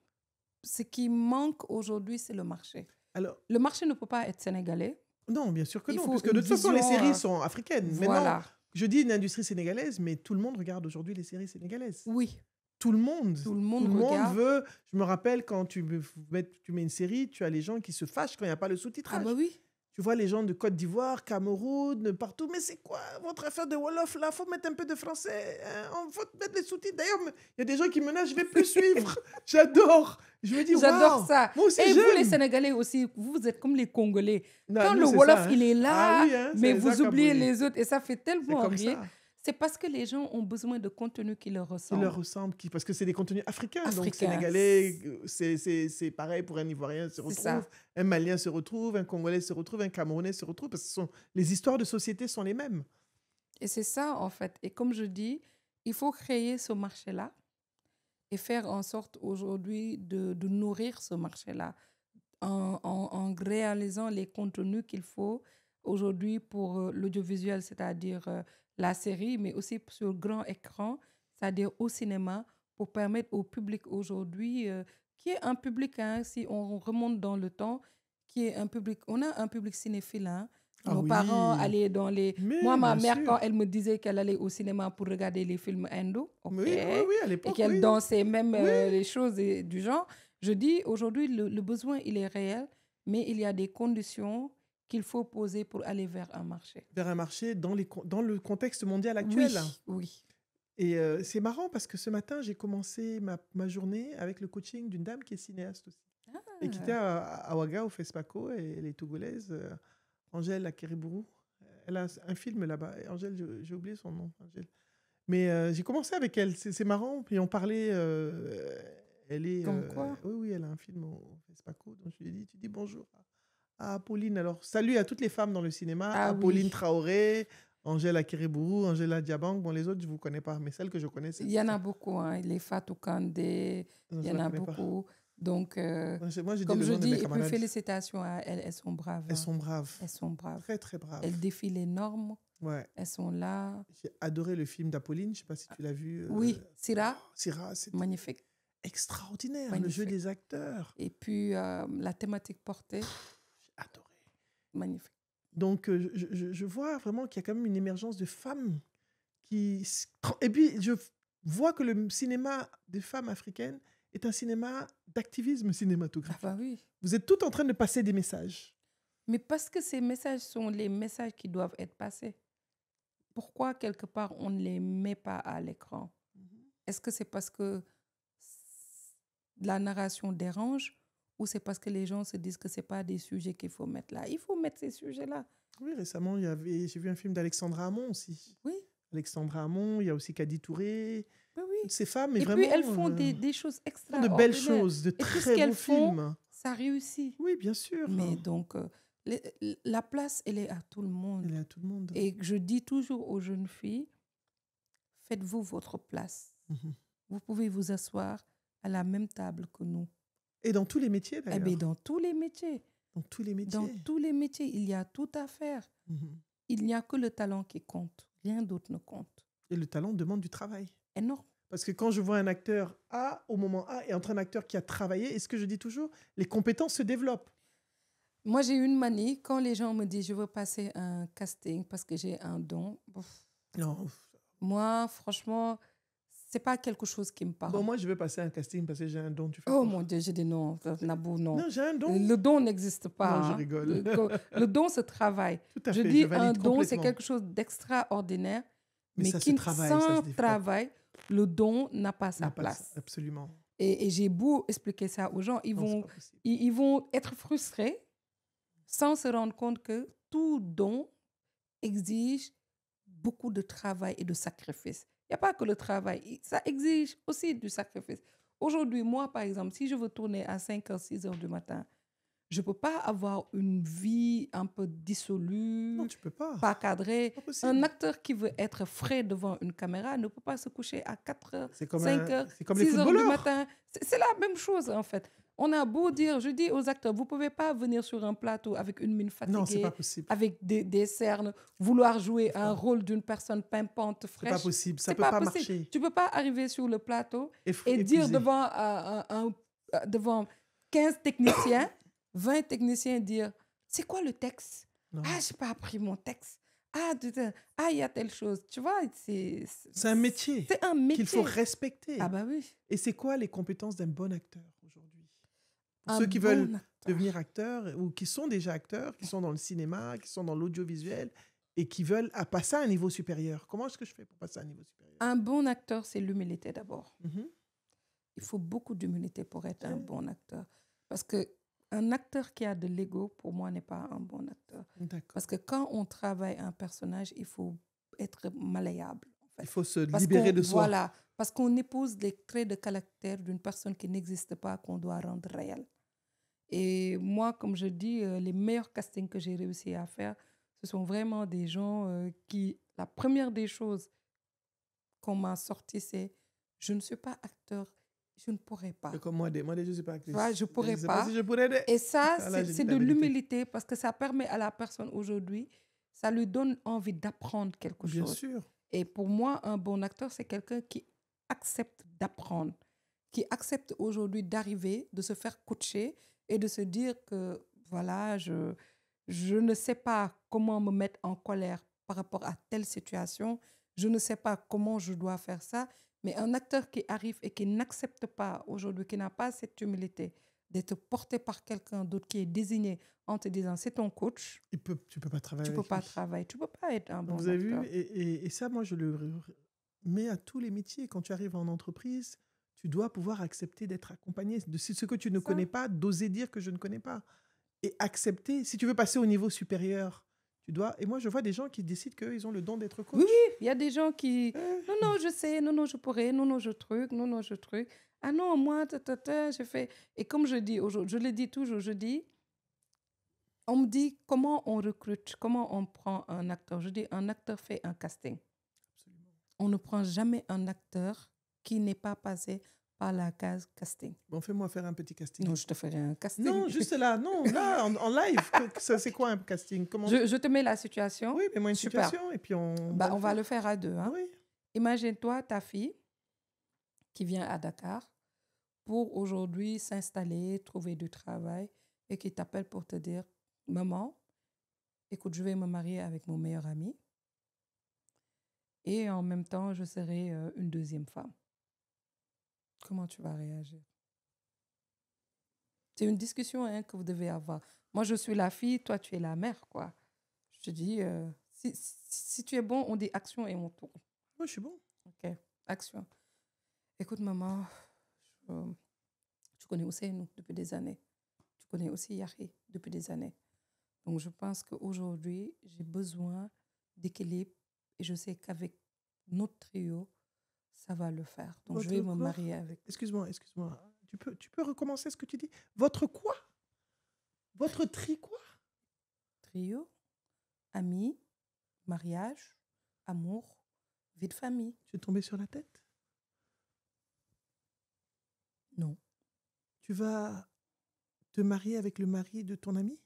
Ce qui manque aujourd'hui, c'est le marché. Alors, le marché ne peut pas être sénégalais. Non, bien sûr que non, faut puisque de une toute façon, les vision, séries sont africaines. Voilà. Maintenant, je dis une industrie sénégalaise, mais tout le monde regarde aujourd'hui les séries sénégalaises. Oui, tout le monde. Tout le Tout monde le monde regarde. veut. Je me rappelle quand tu mets une série, tu as les gens qui se fâchent quand il n'y a pas le Ah sous-titrage. bah oui. Tu vois les gens de Côte d'Ivoire, Cameroun, partout. Mais c'est quoi votre affaire de Wolof là? Faut mettre un peu de français. Il faut mettre les sous-titres. D'ailleurs, il y a des gens qui menacent, je vais plus suivre. J'adore. Je me dis, J'adore waouh. ça. Moi aussi, Et vous, les j'aime. Sénégalais aussi, vous êtes comme les Congolais. Non, Quand nous, le c'est Wolof, ça, hein. il est Ah là, oui, hein, mais c'est vous ça, oubliez Kaboué. les autres et ça fait C'est tellement comme rire. ça. C'est parce que les gens ont besoin de contenu qui leur Qui ressemble. leur ressemble, parce que c'est des contenus africains. Donc, Africain. sénégalais, c'est pareil pour un Ivoirien se C'est ça. retrouve, un Malien se retrouve, un Congolais se retrouve, un Camerounais se retrouve, parce que les histoires de société sont les mêmes. Et c'est ça, en fait. Et comme je dis, il faut créer ce marché-là et faire en sorte aujourd'hui de nourrir ce marché-là en réalisant les contenus qu'il faut aujourd'hui pour l'audiovisuel, c'est-à-dire la série, mais aussi sur grand écran, c'est-à-dire au cinéma, pour permettre au public aujourd'hui, qui est un public, hein, si on remonte dans le temps, qui est un public, on a un public cinéphile, hein. Ah Nos parents oui, allaient dans les... mais Moi, ma bien mère, quand sûr. elle me disait qu'elle allait au cinéma pour regarder les films indo, ok, Oui, oui, oui, à et l'époque, qu'elle oui. dansait même Oui. les choses du genre, je dis aujourd'hui, le besoin, il est réel, mais il y a des conditions qu'il faut poser pour aller vers un marché. Vers un marché dans le contexte mondial Oui, actuel. oui. Et c'est marrant parce que ce matin, j'ai commencé ma journée avec le coaching d'une dame qui est cinéaste aussi. Et qui était à Ouaga, au FESPACO, et elle est togolaise, Angèle Akeribourou. Elle a un film là-bas. Et Angèle, j'ai oublié son nom, Angèle. Mais j'ai commencé avec elle, c'est marrant. Puis on parlait, elle est... Comme quoi? Oui, elle a un film au FESPACO. Donc je lui ai dit, tu dis bonjour à Apolline. Alors, salut à toutes les femmes dans le cinéma. Ah Apolline oui. Traoré, Angèle Akeribourou, Angela Diabang. Bon, les autres, je ne vous connais pas, mais celles que je connais, c'est Il y en a beaucoup, hein. Les Fatou Kandé, Non, il je y ne en la a connais pas. beaucoup. Donc, Moi, j'ai dit comme le je nom de dis, mes et puis camarades. félicitations à elles, elles sont braves. Elles hein. sont braves. Elles sont braves. Très, très braves. Elles défient les normes, Ouais. elles sont là. J'ai adoré le film d'Apolline. Je ne sais pas si tu l'as vu. Oui, Syrah, Syrah, c'était magnifique. extraordinaire. Le jeu Magnifique. des acteurs. Et puis, la thématique portée, J'ai adoré. magnifique. Donc, je vois vraiment qu'il y a quand même une émergence de femmes qui... Et puis, je vois que le cinéma des femmes africaines est un cinéma d'activisme Ah cinématographique. bah oui. Vous êtes toutes en train de passer des messages. Mais parce que ces messages sont les messages qui doivent être passés. Pourquoi, quelque part, on ne les met pas à l'écran? Est-ce que c'est parce que la narration dérange ou c'est parce que les gens se disent que ce n'est pas des sujets qu'il faut mettre là? Il faut mettre ces sujets-là. Oui, récemment, j'ai vu un film d'Alexandra Hamon aussi. Oui, Alexandra Hamon, il y a aussi Kadi Touré. oui, oui. Toutes ces femmes, mais Et vraiment... puis, elles font des choses font extraordinaires. de belles choses, de tout ce très qu'elles beaux font, films. ça réussit. Oui, bien sûr. Mais donc, la place, elle est à tout le monde. Elle est à tout le monde. Et je dis toujours aux jeunes filles, faites-vous votre place. Mhm. Vous pouvez vous asseoir à la même table que nous. Et dans tous les métiers, Eh d'ailleurs. bien, dans tous les métiers. Dans tous les métiers. Dans tous les métiers, il y a tout à faire. Mhm. Il n'y a que le talent qui compte. Rien d'autre ne compte. Et le talent demande du travail. Énorme. Parce que quand je vois un acteur A au moment A et entre un acteur qui a travaillé, et ce que je dis toujours, les compétences se développent. Moi, j'ai une manie. Quand les gens me disent, je veux passer un casting parce que j'ai un don, Non. moi, franchement, c'est pas quelque chose qui me parle. Bon, moi, je veux passer un casting parce que j'ai un don. Tu fais Oh quoi? mon Dieu, j'ai dit non, Nabou, non. Non, j'ai un don. Le don n'existe pas. Non, je hein. rigole. Le don se travaille. Tout à Je fait, dis je valide un don, c'est complètement. quelque chose d'extraordinaire, Mais mais ça qui, se travaille, ça se sans développe. travail, le don n'a pas sa N'a pas place. absolument. Et j'ai beau expliquer ça aux gens, ils Non, c'est vont, pas possible. ils vont être frustrés sans se rendre compte que tout don exige beaucoup de travail et de sacrifice. Il n'y a pas que le travail, ça exige aussi du sacrifice. Aujourd'hui, moi, par exemple, si je veux tourner à 5h, 6h du matin, je ne peux pas avoir une vie un peu dissolue, Non, tu peux pas. pas cadrée. Pas possible. Un acteur qui veut être frais devant une caméra ne peut pas se coucher à 4h, C'est comme, 5h, c'est comme les 6h du footballeurs. matin. C'est la même chose, en fait. On a beau dire, je dis aux acteurs, vous ne pouvez pas venir sur un plateau avec une mine Non, c'est fatiguée, pas possible. avec des cernes, vouloir jouer un rôle d'une personne pimpante, C'est fraîche. pas possible. Ça C'est peut pas pas possible. marcher. Tu ne peux pas arriver sur le plateau et Épuisé. dire devant 15 techniciens, 20 techniciens, dire, c'est quoi le texte? Non. Ah, je n'ai pas appris mon texte. Il y a telle chose. Tu vois, C'est un métier c'est un qu'il faut métier. respecter. Ah bah oui, Et c'est quoi les compétences d'un bon acteur aujourd'hui? Pour un ceux qui veulent bon acteur. devenir acteurs ou qui sont déjà acteurs, qui sont dans le cinéma, qui sont dans l'audiovisuel et qui veulent passer à un niveau supérieur. Comment est-ce que je fais pour passer à un niveau supérieur? Un bon acteur, c'est l'humilité d'abord. Mhm. Il faut beaucoup d'humilité pour être un Ouais. bon acteur. Parce que un acteur qui a de l'ego, pour moi, n'est pas un bon acteur. D'accord. Parce que quand on travaille un personnage, il faut être malléable. En Il fait. faut se Parce libérer qu'on, de soi. voilà, parce qu'on épouse les traits de caractère d'une personne qui n'existe pas, qu'on doit rendre réelle. Et moi, comme je dis, les meilleurs castings que j'ai réussi à faire, ce sont vraiment des gens qui, la première des choses qu'on m'a sorti, c'est je ne suis pas acteur, je ne pourrais pas. C'est comme moi, je ne suis pas Tu vois, actrice. je ne pourrais Je sais pas pas. si je pourrais. Et ça, Ah là, j'ai c'est dit de la vérité. l'humilité parce que ça permet à la personne aujourd'hui, ça lui donne envie d'apprendre quelque Bien chose. sûr. Et pour moi, un bon acteur, c'est quelqu'un qui accepte d'apprendre, qui accepte aujourd'hui d'arriver, de se faire coacher et de se dire que, voilà, je ne sais pas comment me mettre en colère par rapport à telle situation, je ne sais pas comment je dois faire ça, mais un acteur qui arrive et qui n'accepte pas aujourd'hui, qui n'a pas cette humilité d'être porté par quelqu'un d'autre qui est désigné en te disant c'est ton coach, Tu peux pas travailler tu peux avec pas lui. travailler, tu peux pas être un bon Vous avez vu, acteur. et ça, moi, je le mets à tous les métiers. Quand tu arrives en entreprise, tu dois pouvoir accepter d'être accompagné de ce que tu ne Ça. connais pas, d'oser dire que je ne connais pas. Et accepter, si tu veux passer au niveau supérieur, tu dois. Et moi, je vois des gens qui décident qu'ils ont le don d'être coach. Oui, oui, il y a des gens qui Euh, non, non, je sais, non, non, je pourrais, non, non, je truc, non, non, je truc. Ah non, moi, je fais. Et comme je dis aujourd'hui, je le dis toujours, je dis, on me dit comment on recrute, comment on prend un acteur. Je dis, un acteur fait un casting. Absolument. On ne prend jamais un acteur qui n'est pas passé par la case casting. Bon, fais-moi faire un petit casting. Non, je te ferai un casting. Non, juste là. Non, là, en live. C'est quoi un casting? Comment... Je te mets la situation. Oui, mets-moi une Super. situation et puis on Bah, on va le faire à deux. Hein. Oui. Imagine-toi ta fille qui vient à Dakar pour aujourd'hui s'installer, trouver du travail et qui t'appelle pour te dire « Maman, écoute, je vais me marier avec mon meilleur ami et en même temps, je serai une deuxième femme. » Comment tu vas réagir? C'est une discussion que vous devez avoir. Moi, je suis la fille, toi, tu es la mère, quoi. Je te dis, si tu es bon, on dit action et on tourne. Moi, je suis bon. OK, action. Écoute, maman, tu connais Ousseynou depuis des années. Tu connais aussi Yahya depuis des années. Donc, je pense qu'aujourd'hui, j'ai besoin d'équilibre et je sais qu'avec notre trio, ça va le faire. Donc, je vais me marier avec. Excuse-moi. Tu peux recommencer ce que tu dis? Votre quoi? Votre quoi? Trio, amis, mariage, amour, vie de famille. Tu es tombé sur la tête? Non. Tu vas te marier avec le mari de ton ami?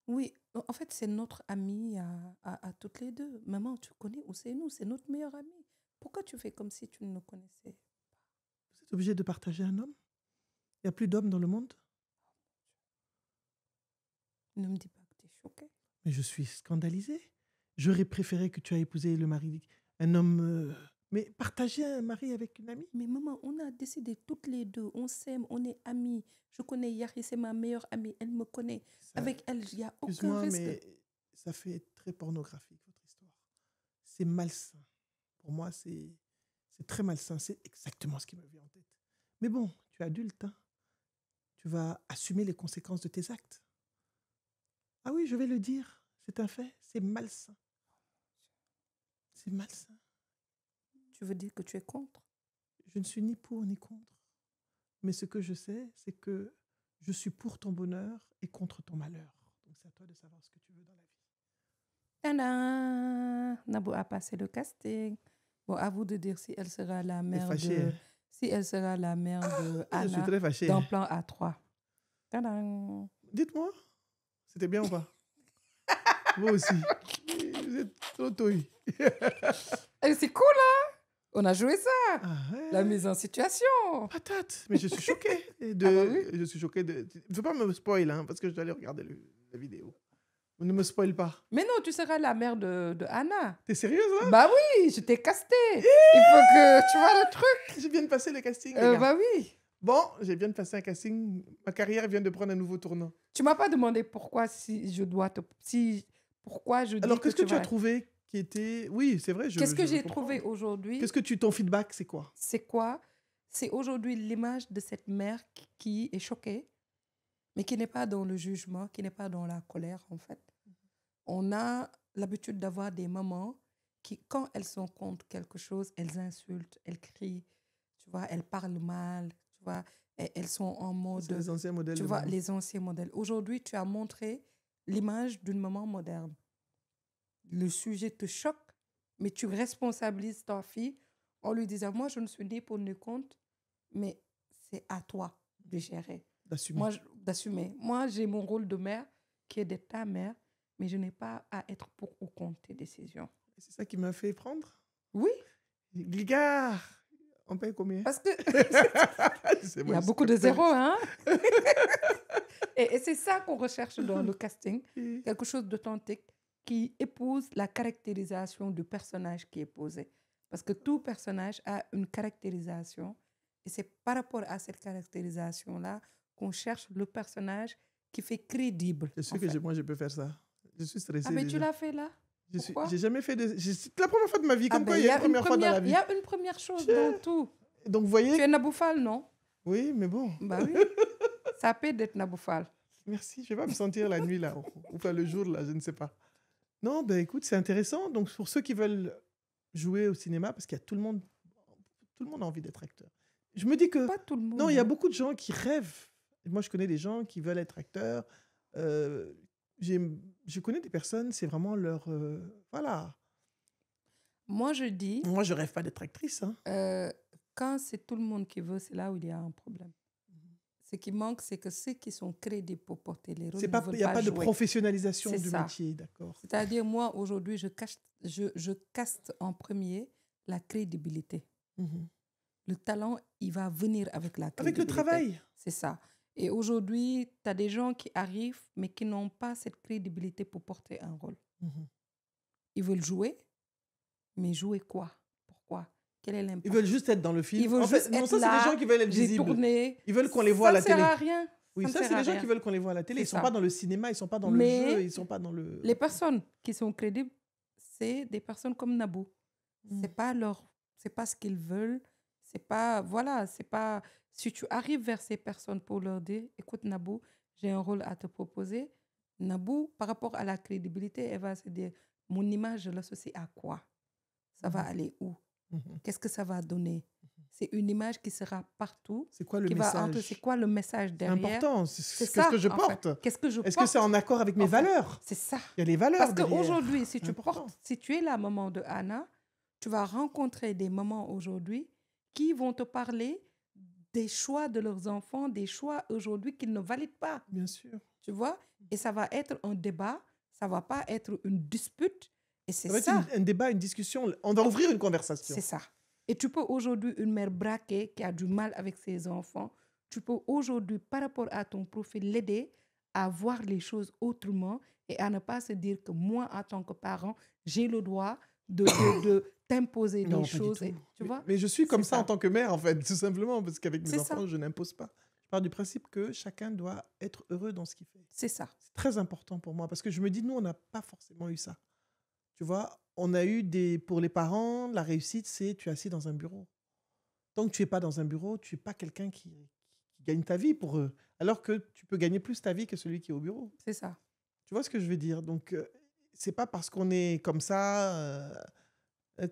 Oui, en fait, c'est notre ami à toutes les deux. Maman, tu connais Ousseynou, c'est notre meilleur ami. Pourquoi tu fais comme si tu ne le connaissais? Vous êtes obligé de partager un homme? Il n'y a plus d'hommes dans le monde? Ne me dis pas que tu es choquée. Mais je suis scandalisée. J'aurais préféré que tu aies épousé le mari, un homme... mais partager un mari avec une amie? Mais maman, on a décidé toutes les deux, on s'aime, on est amis. Je connais Yari, c'est ma meilleure amie, elle me connaît. Ça, Avec elle, il n'y a aucun excuse-moi, risque. mais ça fait très pornographique, votre histoire. C'est malsain. Pour moi, c'est très malsain. C'est exactement ce qui me vient en tête. Mais bon, tu es adulte. Hein. Tu vas assumer les conséquences de tes actes. Ah oui, je vais le dire. C'est un fait. C'est malsain. C'est malsain. Tu veux dire que tu es contre? Je ne suis ni pour ni contre. Mais ce que je sais, c'est que je suis pour ton bonheur et contre ton malheur. Donc c'est à toi de savoir ce que tu veux dans la vie. Tadam! Nabou a passé le casting. Bon, à vous de dire si elle sera la mère fâché, de... hein? Si elle sera la mère de Je suis Anna très fâché. dans Plan A3. Tadam! Dites-moi, c'était bien ou pas? Vous aussi. Vous êtes trop toy. Eh, c'est cool, hein? On a joué ça. Ah ouais. La mise en situation. Patate. Mais je suis choqué. Ah bah oui. Je suis choqué de... Il ne faut pas me spoil, hein, parce que je dois aller regarder la vidéo. Ne me spoil pas. Mais non, tu seras la mère de Anna. T'es sérieuse, là? Bah oui, je t'ai casté. Il faut que tu vois le truc. Je viens de passer le casting, les gars. Bah oui. Bon, j'ai bien de passer un casting. Ma carrière vient de prendre un nouveau tournant. Tu m'as pas demandé pourquoi si je dois te... Si, pourquoi je dis Alors, qu'est-ce que tu as vas... trouvé qui était... Oui, c'est vrai, Qu'est-ce que je j'ai comprends. trouvé aujourd'hui? Qu'est-ce que ton feedback, c'est quoi? C'est quoi? C'est aujourd'hui l'image de cette mère qui est choquée, mais qui n'est pas dans le jugement, qui n'est pas dans la colère, en fait. On a l'habitude d'avoir des mamans qui, quand elles sont contre quelque chose, elles insultent, elles crient, tu vois, elles parlent mal, tu vois, elles sont en mode... C'est les anciens modèles Tu de vois, maman. les anciens modèles. Aujourd'hui, tu as montré l'image d'une maman moderne. Le sujet te choque, mais tu responsabilises ta fille en lui disant, moi, je ne suis ni pour ni contre, mais c'est à toi de gérer. D'assumer. D'assumer. Moi, j'ai mon rôle de mère qui est d'être ta mère, mais je n'ai pas à être pour ou contre tes décisions. C'est ça qui m'a fait prendre? Oui. Ligard, on paye combien? Parce que il y a beaucoup de zéros, hein. Et c'est ça qu'on recherche dans le casting, quelque chose d'authentique qui épouse la caractérisation du personnage qui est posé. Parce que tout personnage a une caractérisation et c'est par rapport à cette caractérisation-là qu'on cherche le personnage qui fait crédible. Je suis que moi, je peux faire ça. Je suis stressé. Ah, mais déjà. tu l'as fait là? Pourquoi? J'ai jamais fait de... C'est la première fois de ma vie. Comme quoi, ben, il y a une première fois dans la vie. Il y a une première chose dans tout. Donc, vous voyez... Tu es Naboufal, non? Oui, mais bon. Bah oui. Ça peut d'être Naboufal. Merci. Je vais pas me sentir la nuit, là. Ou enfin, le jour, là, je ne sais pas. Non, ben écoute, c'est intéressant. Donc, pour ceux qui veulent jouer au cinéma, parce qu'il y a tout le monde a envie d'être acteur. Je me dis que... Pas tout le monde. Non, il y a beaucoup de gens qui rêvent. Moi, je connais des gens qui veulent être acteurs. Je connais des personnes, c'est vraiment leur... voilà. Moi, je dis... Moi, je rêve pas d'être actrice. Hein. Quand c'est tout le monde qui veut, c'est là où il y a un problème. Ce qui manque, c'est que ceux qui sont crédibles pour porter les rôles, Il n'y a pas de professionnalisation du métier, d'accord. C'est-à-dire, moi, aujourd'hui, je caste en premier la crédibilité. Le talent, il va venir avec la crédibilité. Avec le travail. C'est ça. Et aujourd'hui, tu as des gens qui arrivent, mais qui n'ont pas cette crédibilité pour porter un rôle. Ils veulent jouer, mais jouer quoi? Pourquoi? Quel est l'impact? Ils veulent juste être dans le film. Ils veulent juste être ça, c'est des gens qui veulent être visibles. Tourné. Ils veulent qu'on les voit à la télé. Ça ne sert à rien. Oui, ça c'est les gens qui veulent qu'on les voit à la télé. Ils ne sont pas dans le cinéma, ils ne sont pas dans le jeu, ils ne sont pas dans le... Les personnes qui sont crédibles, c'est des personnes comme Nabou. C'est pas ce qu'ils veulent. C'est pas... Voilà, c'est pas... Si tu arrives vers ces personnes pour leur dire, écoute Nabou, j'ai un rôle à te proposer. Nabou, par rapport à la crédibilité, elle va se dire, mon image, je l'associe à quoi? Ça va aller où? Qu'est-ce que ça va donner? C'est une image qui sera partout. C'est quoi le message? C'est quoi le message derrière? C'est important. Qu'est-ce que je porte? En fait. Qu'est-ce que je porte? Est-ce que c'est en accord avec mes valeurs? C'est ça. Il y a les valeurs. Parce qu'aujourd'hui, si tu es la maman de Anna, tu vas rencontrer des mamans aujourd'hui qui vont te parler des choix de leurs enfants, des choix aujourd'hui qu'ils ne valident pas. Bien sûr. Tu vois? Et ça va être un débat, ça ne va pas être une dispute. Et c'est ça va être un débat, une discussion. On va ouvrir une conversation. C'est ça. Et tu peux aujourd'hui, une mère braquée qui a du mal avec ses enfants, tu peux aujourd'hui, par rapport à ton profil, l'aider à voir les choses autrement et à ne pas se dire que moi, en tant que parent, j'ai le droit de t'imposer des choses. Et, tu vois? Mais je suis comme ça en tant que mère, en fait, tout simplement, parce qu'avec mes enfants, je n'impose pas. Je pars du principe que chacun doit être heureux dans ce qu'il fait. C'est ça. C'est très important pour moi, parce que je me dis, nous, on n'a pas forcément eu ça. Tu vois, on a eu pour les parents, la réussite, c'est tu es assis dans un bureau. Tant que tu n'es pas dans un bureau, tu n'es pas quelqu'un qui gagne ta vie pour eux. Alors que tu peux gagner plus ta vie que celui qui est au bureau. C'est ça. Tu vois ce que je veux dire? Donc, c'est pas parce qu'on est comme ça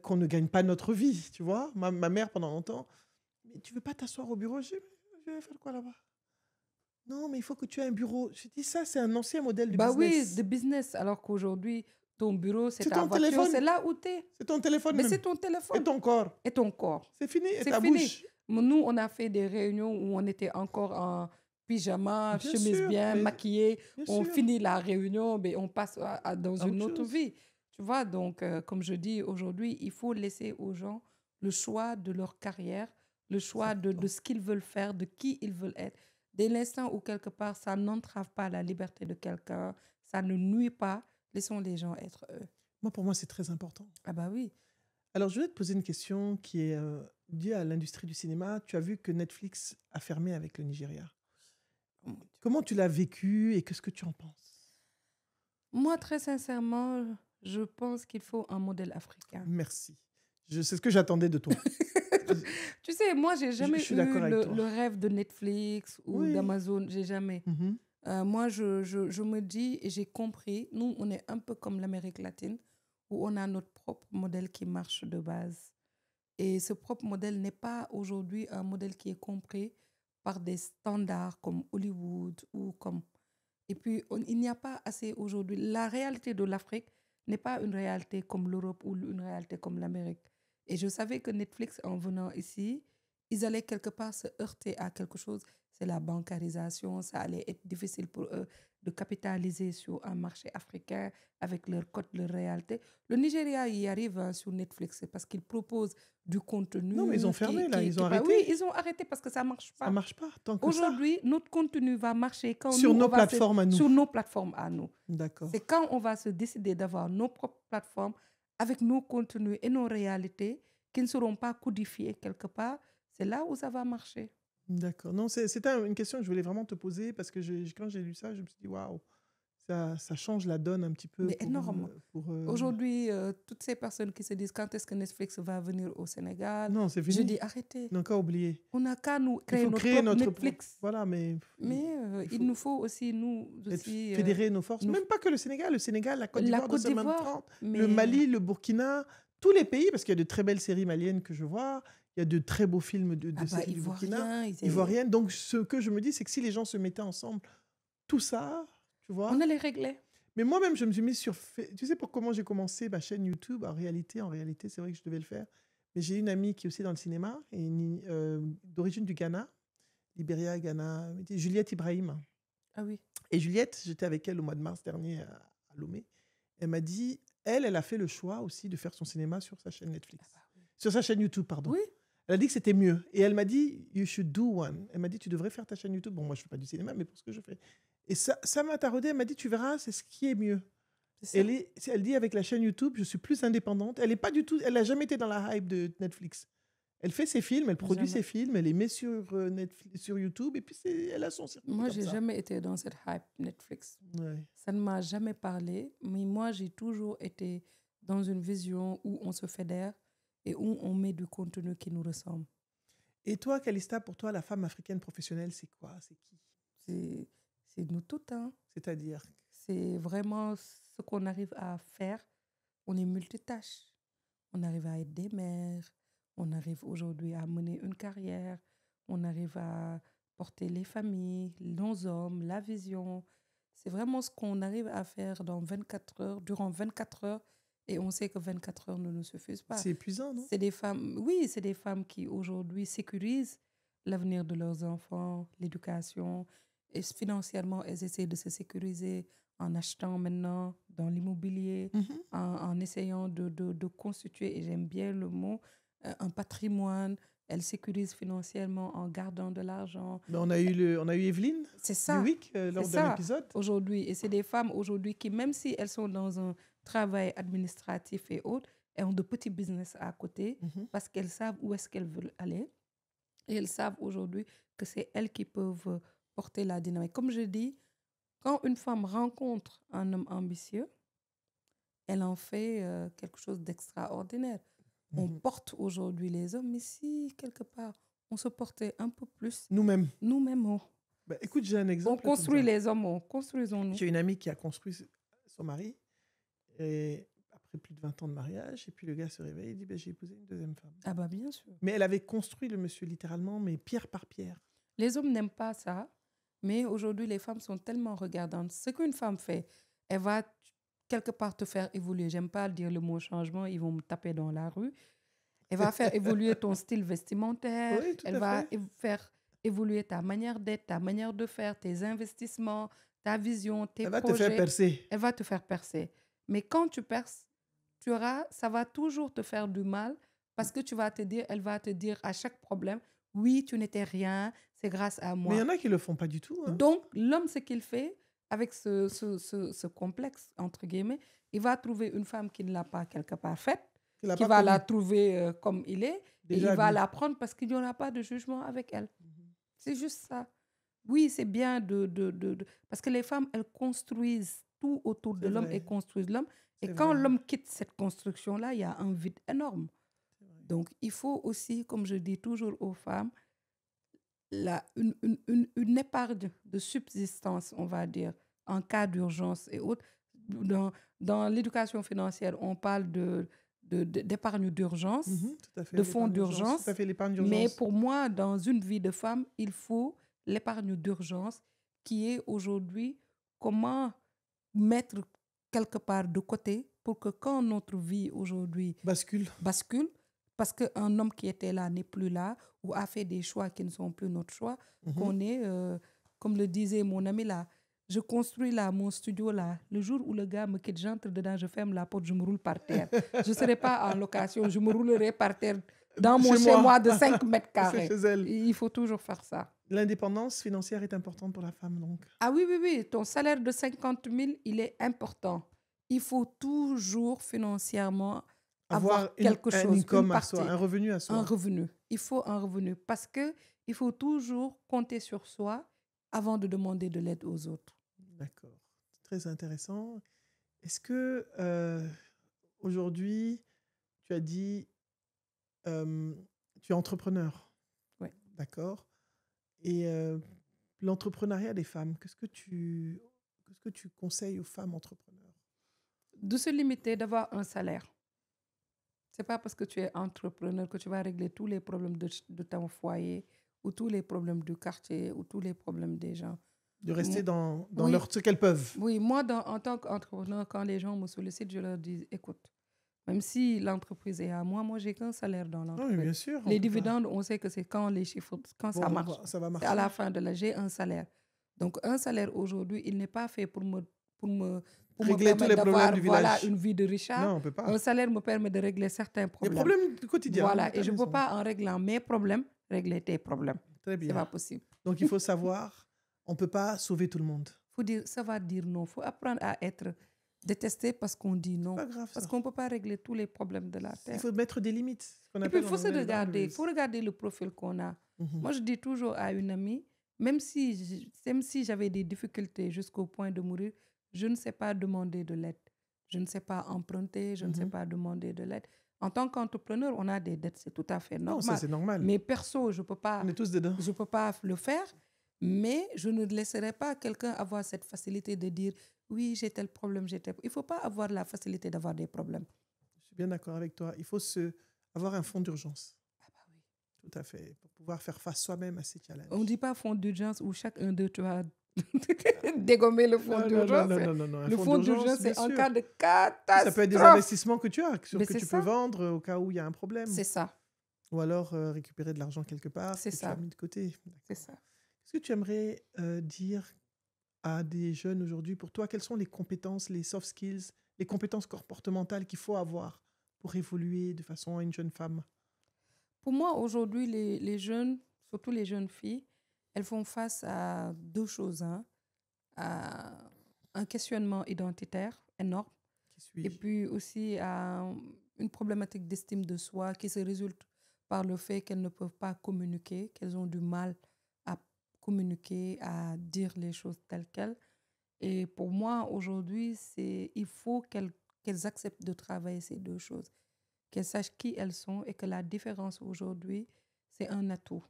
qu'on ne gagne pas notre vie. Tu vois, ma mère, pendant longtemps, mais tu veux pas t'asseoir au bureau? Je vais faire quoi là-bas? Non, mais il faut que tu aies un bureau. Je dis ça, c'est un ancien modèle de business. Oui, de business. Alors qu'aujourd'hui, ton bureau, c'est ta voiture, téléphone. C'est là où tu es. C'est ton téléphone. Mais c'est ton téléphone. Et ton corps. Et ton corps. C'est fini. Et c'est ta fini. bouche. Nous, on a fait des réunions où on était encore en pyjama, chemise bien, maquillée. On finit la réunion, mais on passe dans une autre vie. Tu vois, donc, comme je dis, aujourd'hui, il faut laisser aux gens le choix de leur carrière, le choix de ce qu'ils veulent faire, de qui ils veulent être. Dès l'instant où, quelque part, ça n'entrave pas la liberté de quelqu'un, ça ne nuit pas. Laissons les gens être eux. Moi, pour moi, c'est très important. Ah bah oui. Alors, je voulais te poser une question qui est liée à l'industrie du cinéma. Tu as vu que Netflix a fermé avec le Nigeria. Oh mon Dieu. Comment tu l'as vécu et qu'est-ce que tu en penses? Moi, très sincèrement, je pense qu'il faut un modèle africain. Merci. C'est ce que j'attendais de toi. Tu sais, moi, j'ai jamais suis eu d'accord avec toi. le rêve de Netflix ou Oui. d'Amazon. J'ai jamais. Mhm. Moi, je me dis, et j'ai compris, nous, on est un peu comme l'Amérique latine, où on a notre propre modèle qui marche de base. Et ce propre modèle n'est pas aujourd'hui un modèle qui est compris par des standards comme Hollywood ou comme... Et puis, il n'y a pas assez aujourd'hui. La réalité de l'Afrique n'est pas une réalité comme l'Europe ou une réalité comme l'Amérique. Et je savais que Netflix, en venant ici, ils allaient quelque part se heurter à quelque chose. C'est la bancarisation. Ça allait être difficile pour eux de capitaliser sur un marché africain avec leurs codes, leur réalité. Le Nigeria y arrive sur Netflix parce qu'ils proposent du contenu. Non, mais ils ont fermé, là. Ils ont arrêté. Oui, ils ont arrêté parce que ça ne marche pas. Ça ne marche pas tant que ça. Aujourd'hui, notre contenu va marcher quand Sur nous, nos on va plateformes à nous. Sur nos plateformes à nous. D'accord. C'est quand on va se décider d'avoir nos propres plateformes avec nos contenus et nos réalités qui ne seront pas codifiées quelque part. C'est là où ça va marcher. D'accord. Non, c'était une question que je voulais vraiment te poser parce que quand j'ai lu ça, je me suis dit, waouh, ça change la donne un petit peu. Mais énormément. Aujourd'hui, toutes ces personnes qui se disent quand est-ce que Netflix va venir au Sénégal, non, c'est fini. je dis arrêtez. On n'a qu'à oublier. On n'a qu'à nous créer notre Netflix. Voilà, mais il nous faut aussi, nous aussi... fédérer nos forces. Même pas que le Sénégal, la Côte d'Ivoire de semaine 30, mais... le Mali, le Burkina, tous les pays, parce qu'il y a de très belles séries maliennes que je vois, il y a de très beaux films de séries du Burkina, ivoiriennes. Donc, ce que je me dis, c'est que si les gens se mettaient ensemble, tout ça, tu vois... On allait régler. Mais moi-même, je me suis mis sur... Tu sais comment j'ai commencé ma chaîne YouTube? En réalité, c'est vrai que je devais le faire. Mais j'ai une amie qui est aussi dans le cinéma, d'origine du Ghana, Libéria, Ghana, Juliette Ibrahim. Ah oui. Et Juliette, j'étais avec elle au mois de mars dernier à Lomé. Elle m'a dit, elle a fait le choix aussi de faire son cinéma sur sa chaîne Netflix. Ah bah oui. Sur sa chaîne YouTube, pardon. Oui. Elle a dit que c'était mieux. Et elle m'a dit, you should do one. Elle m'a dit, tu devrais faire ta chaîne YouTube. Bon, moi, je ne fais pas du cinéma, mais pour ce que je fais. Et ça m'a taraudé. Elle m'a dit, tu verras, c'est ce qui est mieux. Elle dit, avec la chaîne YouTube, je suis plus indépendante. Elle n'a jamais été dans la hype de Netflix. Elle fait ses films, elle produit ses films, elle les met sur YouTube et puis elle a son circuit. Moi, je n'ai jamais été dans cette hype Netflix. Ouais. Ça ne m'a jamais parlé, mais moi, j'ai toujours été dans une vision où on se fédère et où on met du contenu qui nous ressemble. Et toi, Calista, pour toi, la femme africaine professionnelle, c'est quoi? C'est qui? C'est nous toutes. Hein. C'est-à-dire? C'est vraiment ce qu'on arrive à faire. On est multitâche. On arrive à être des mères. On arrive aujourd'hui à mener une carrière. On arrive à porter les familles, nos hommes, la vision. C'est vraiment ce qu'on arrive à faire durant 24 heures. Et on sait que 24 heures ne nous suffisent pas. C'est épuisant, non? C'est des femmes qui aujourd'hui sécurisent l'avenir de leurs enfants, l'éducation. Et financièrement, elles essaient de se sécuriser en achetant maintenant dans l'immobilier, en essayant de constituer, et j'aime bien le mot, un patrimoine. Elles sécurisent financièrement en gardant de l'argent. On a eu Evelyne Duwick lors d'un épisode. Aujourd'hui. Et c'est des femmes aujourd'hui qui, même si elles sont dans un travail administratif et autres, elles ont de petits business à côté parce qu'elles savent où est-ce qu'elles veulent aller. Et elles savent aujourd'hui que c'est elles qui peuvent porter la dynamique. Comme je dis, quand une femme rencontre un homme ambitieux, elle en fait quelque chose d'extraordinaire. On porte aujourd'hui les hommes, mais si, quelque part, on se portait un peu plus... Nous-mêmes. Bah, écoute, j'ai un exemple. On construit les hommes, construisons-nous. J'ai une amie qui a construit son mari, et après plus de 20 ans de mariage, et puis le gars se réveille et dit, j'ai épousé une deuxième femme. Ah bah bien sûr. Mais elle avait construit le monsieur littéralement, mais pierre par pierre. Les hommes n'aiment pas ça, mais aujourd'hui, les femmes sont tellement regardantes. Ce qu'une femme fait, elle va quelque part te faire évoluer. J'aime pas dire le mot changement, ils vont me taper dans la rue. Elle va faire évoluer ton style vestimentaire. Oui, elle va faire évoluer ta manière d'être, ta manière de faire, tes investissements, ta vision, tes projets. Elle va te faire percer. Elle va te faire percer. Mais quand tu perces, ça va toujours te faire du mal parce que elle va te dire à chaque problème, oui, tu n'étais rien, c'est grâce à moi. Mais il y en a qui ne le font pas du tout. Hein. Donc, l'homme, ce qu'il fait, avec ce complexe, entre guillemets, il va trouver une femme qui ne l'a pas quelque part faite, Tu l'as qui pas va la connue, trouver comme il est, et déjà il va habillée. la prendre parce qu'il n'y aura pas de jugement avec elle. Mhm. C'est juste ça. Oui, c'est bien parce que les femmes, elles construisent tout autour de C'est l'homme et vrai, construisent l'homme. Et c'est quand vrai, l'homme quitte cette construction-là, il y a un vide énorme. c'est vrai. Donc, il faut aussi, comme je dis toujours aux femmes, une épargne de subsistance, on va dire, en cas d'urgence et autres. Dans, dans l'éducation financière, on parle d'épargne d'urgence, Mhm, tout à fait, de fonds l'épargne d'urgence. Tout à d'urgence. fait, l'épargne Mais d'urgence. pour moi, dans une vie de femme, il faut l'épargne d'urgence qui est aujourd'hui comment mettre quelque part de côté pour que quand notre vie aujourd'hui Bascule. bascule, parce qu'un homme qui était là n'est plus là ou a fait des choix qui ne sont plus notre choix, Mhm. qu'on est, comme le disait mon ami là, je construis là mon studio là. Le jour où le gars me quitte, j'entre dedans, je ferme la porte, je me roule par terre. Je ne serai pas en location, je me roulerai par terre dans mon Chez moi, chez-moi de 5 mètres c'est chez carrés. elle. Il faut toujours faire ça. L'indépendance financière est importante pour la femme, donc. Ah oui, oui, oui, ton salaire de 50 000, il est important. Il faut toujours financièrement Avoir avoir quelque un chose, une income à soi, partie, un revenu à un soi. revenu. Il faut un revenu parce que il faut toujours compter sur soi avant de demander de l'aide aux autres. D'accord. Très intéressant. Est-ce que aujourd'hui, tu as dit, euh, tu es entrepreneur, Oui. d'accord? Et l'entrepreneuriat des femmes, qu'est-ce que tu conseilles aux femmes entrepreneurs? De se limiter, d'avoir un salaire. C'est pas parce que tu es entrepreneur que tu vas régler tous les problèmes de ton foyer ou tous les problèmes du quartier ou tous les problèmes des gens. De rester Mo- dans Oui, ce qu'elles peuvent. oui, moi, en tant qu'entrepreneur, quand les gens me sollicitent, je leur dis, écoute, même si l'entreprise est à moi, moi, j'ai qu'un salaire dans Oui, l'entreprise. bien sûr, on Les peut pas. dividendes, on sait que c'est quand les chiffres, quand ça Bon, marche. ça va C'est à la marcher. fin de la, j'ai un salaire. Donc, un salaire aujourd'hui, il n'est pas fait pour me, pour me Régler tous permettre les problèmes d'avoir, du voilà, village. une vie de richard. Non, on peut pas. Un salaire me permet de régler certains Les problèmes. problèmes du quotidien, mais Voilà, tu et as je ne peux raison. pas, en réglant mes problèmes, régler tes problèmes. Très C'est bien. pas possible. Donc, il faut savoir, on ne peut pas sauver tout le monde. Faut dire, ça va dire non. Il faut apprendre à être détesté parce qu'on dit non. Pas grave, Parce ça. qu'on ne peut pas régler tous les problèmes de la Il Terre. faut mettre des limites, ce qu'on Et puis, appelle il en faut se anglais les regarder. Il boundaries. faut regarder le profil qu'on a. Mhm. Moi, je dis toujours à une amie, même si j'avais des difficultés jusqu'au point de mourir, je ne sais pas demander de l'aide. Je ne sais pas emprunter, je ne sais Mhm. pas demander de l'aide. En tant qu'entrepreneur, on a des dettes, c'est tout à fait Non, ça normal. c'est normal. Mais perso, je On est tous dedans. ne peux pas le faire, mais je ne laisserai pas quelqu'un avoir cette facilité de dire oui, j'ai tel problème, j'ai tel. Il ne faut pas avoir la facilité d'avoir des problèmes. Je suis bien d'accord avec toi. Il faut avoir un fonds d'urgence. Ah bah oui. Tout à fait. Pour pouvoir faire face soi-même à ces challenges. On ne dit pas fonds d'urgence où chacun d'eux, tu vas dégommer le fonds Non, non, d'urgence. non, non, non, non. Un Le fonds fonds d'urgence, d'urgence, bien c'est en sûr. cas de Ça peut être des catastrophe. investissements que tu as, Mais que c'est tu ça. peux vendre au cas où il y a un problème. C'est ça, Ou alors récupérer de l'argent quelque part C'est que tu ça. as mis de côté. c'est ça. Qu'est-ce que tu aimerais dire à des jeunes aujourd'hui? Pour toi, quelles sont les compétences, les soft skills, les compétences comportementales qu'il faut avoir pour évoluer de façon à une jeune femme? Pour moi, aujourd'hui, les jeunes, surtout les jeunes filles, elles font face à deux choses. Hein. À un questionnement identitaire énorme Qui et suis-je? puis aussi à une problématique d'estime de soi qui se résulte par le fait qu'elles ne peuvent pas communiquer, qu'elles ont du mal à communiquer, à dire les choses telles quelles. Et pour moi, aujourd'hui, il faut qu'elles acceptent de travailler ces deux choses, qu'elles sachent qui elles sont et que la différence aujourd'hui, c'est un atout.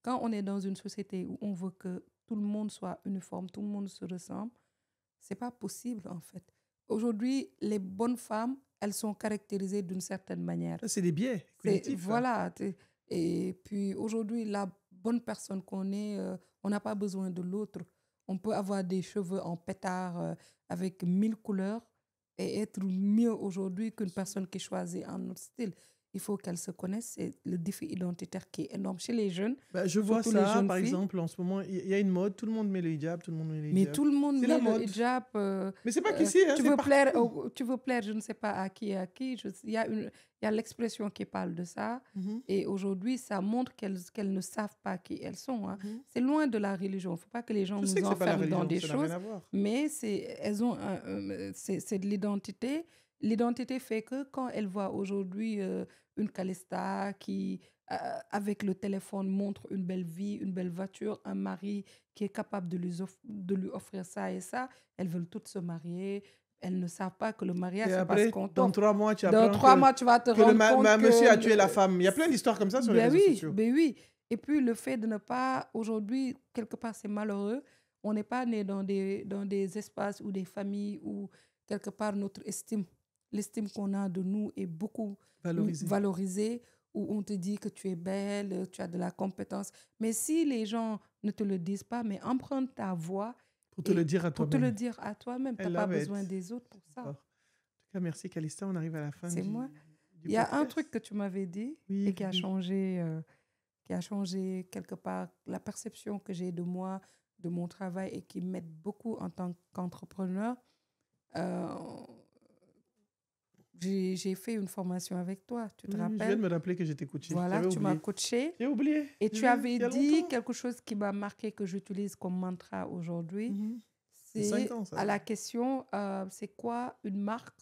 Quand on est dans une société où on veut que tout le monde soit uniforme, tout le monde se ressemble, c'est pas possible en fait. Aujourd'hui, les bonnes femmes, elles sont caractérisées d'une certaine manière. Ça, c'est des biais cognitifs. Voilà. Et puis aujourd'hui, la bonne personne qu'on est, on n'a pas besoin de l'autre. On peut avoir des cheveux en pétard avec 1000 couleurs et être mieux aujourd'hui qu'une personne qui choisit un autre style. il faut qu'elles se connaissent. C'est le défi identitaire qui est énorme chez les jeunes. Bah, je vois surtout les ça, jeunes par filles. exemple, en ce moment, il y a une mode, tout le monde met le hijab, tout le monde met le Mais hijab. tout le monde C'est la met le mode. hijab. Mais c'est pas qu'ici, hein, Tu c'est veux plaire, partout. tu veux plaire, je ne sais pas à qui et à qui. Il y a l'expression qui parle de ça. Mhm, Et aujourd'hui, ça montre qu'elles ne savent pas qui elles sont. Hein. mhm. C'est loin de la religion. Il ne faut pas que les gens Je sais nous que c'est pas la enferment dans religion, des ça n'a rien choses. à voir. Mais elles ont c'est de l'identité. L'identité fait que quand elles voient aujourd'hui une Calista qui, avec le téléphone, montre une belle vie, une belle voiture, un mari qui est capable de lui offrir ça et ça, elles veulent toutes se marier. Elles ne savent pas que le mariage, Et c'est parce après, qu'on dans t'offre. 3 mois, tu Dans apprends 3 mois, tu vas te que le rendre compte monsieur a que... tué la femme. Il y a plein d'histoires comme ça sur les Ben réseaux oui, sociaux. ben oui. Et puis le fait de ne pas, aujourd'hui, quelque part, c'est malheureux. On n'est pas né dans des espaces ou des familles où, quelque part, l'estime qu'on a de nous est beaucoup Valoriser. valorisée, où on te dit que tu es belle, tu as de la compétence. Mais si les gens ne te le disent pas, mais emprunte ta voix Pour te le et dire à pour te le toi-même. dire à toi-même, tu I n'as pas love it. besoin des autres pour ça. D'accord. En tout cas, merci Calista. On arrive à la fin C'est du moi. du Il y a un podcast. truc que tu m'avais dit Oui, et qui a oui. changé quelque part la perception que j'ai de moi, de mon travail et qui m'aide beaucoup en tant qu'entrepreneur. Euh, j'ai fait une formation avec toi, tu te Oui, je viens de rappelles? me rappeler que j'étais coachée. Voilà, J'avais tu m'as oublié. coaché J'ai oublié. et J'ai tu vu, avais il y a dit longtemps. quelque chose qui m'a marqué, que j'utilise comme mantra aujourd'hui. Mhm. C'est 5 C'est ans, ça. à la question, c'est quoi une marque?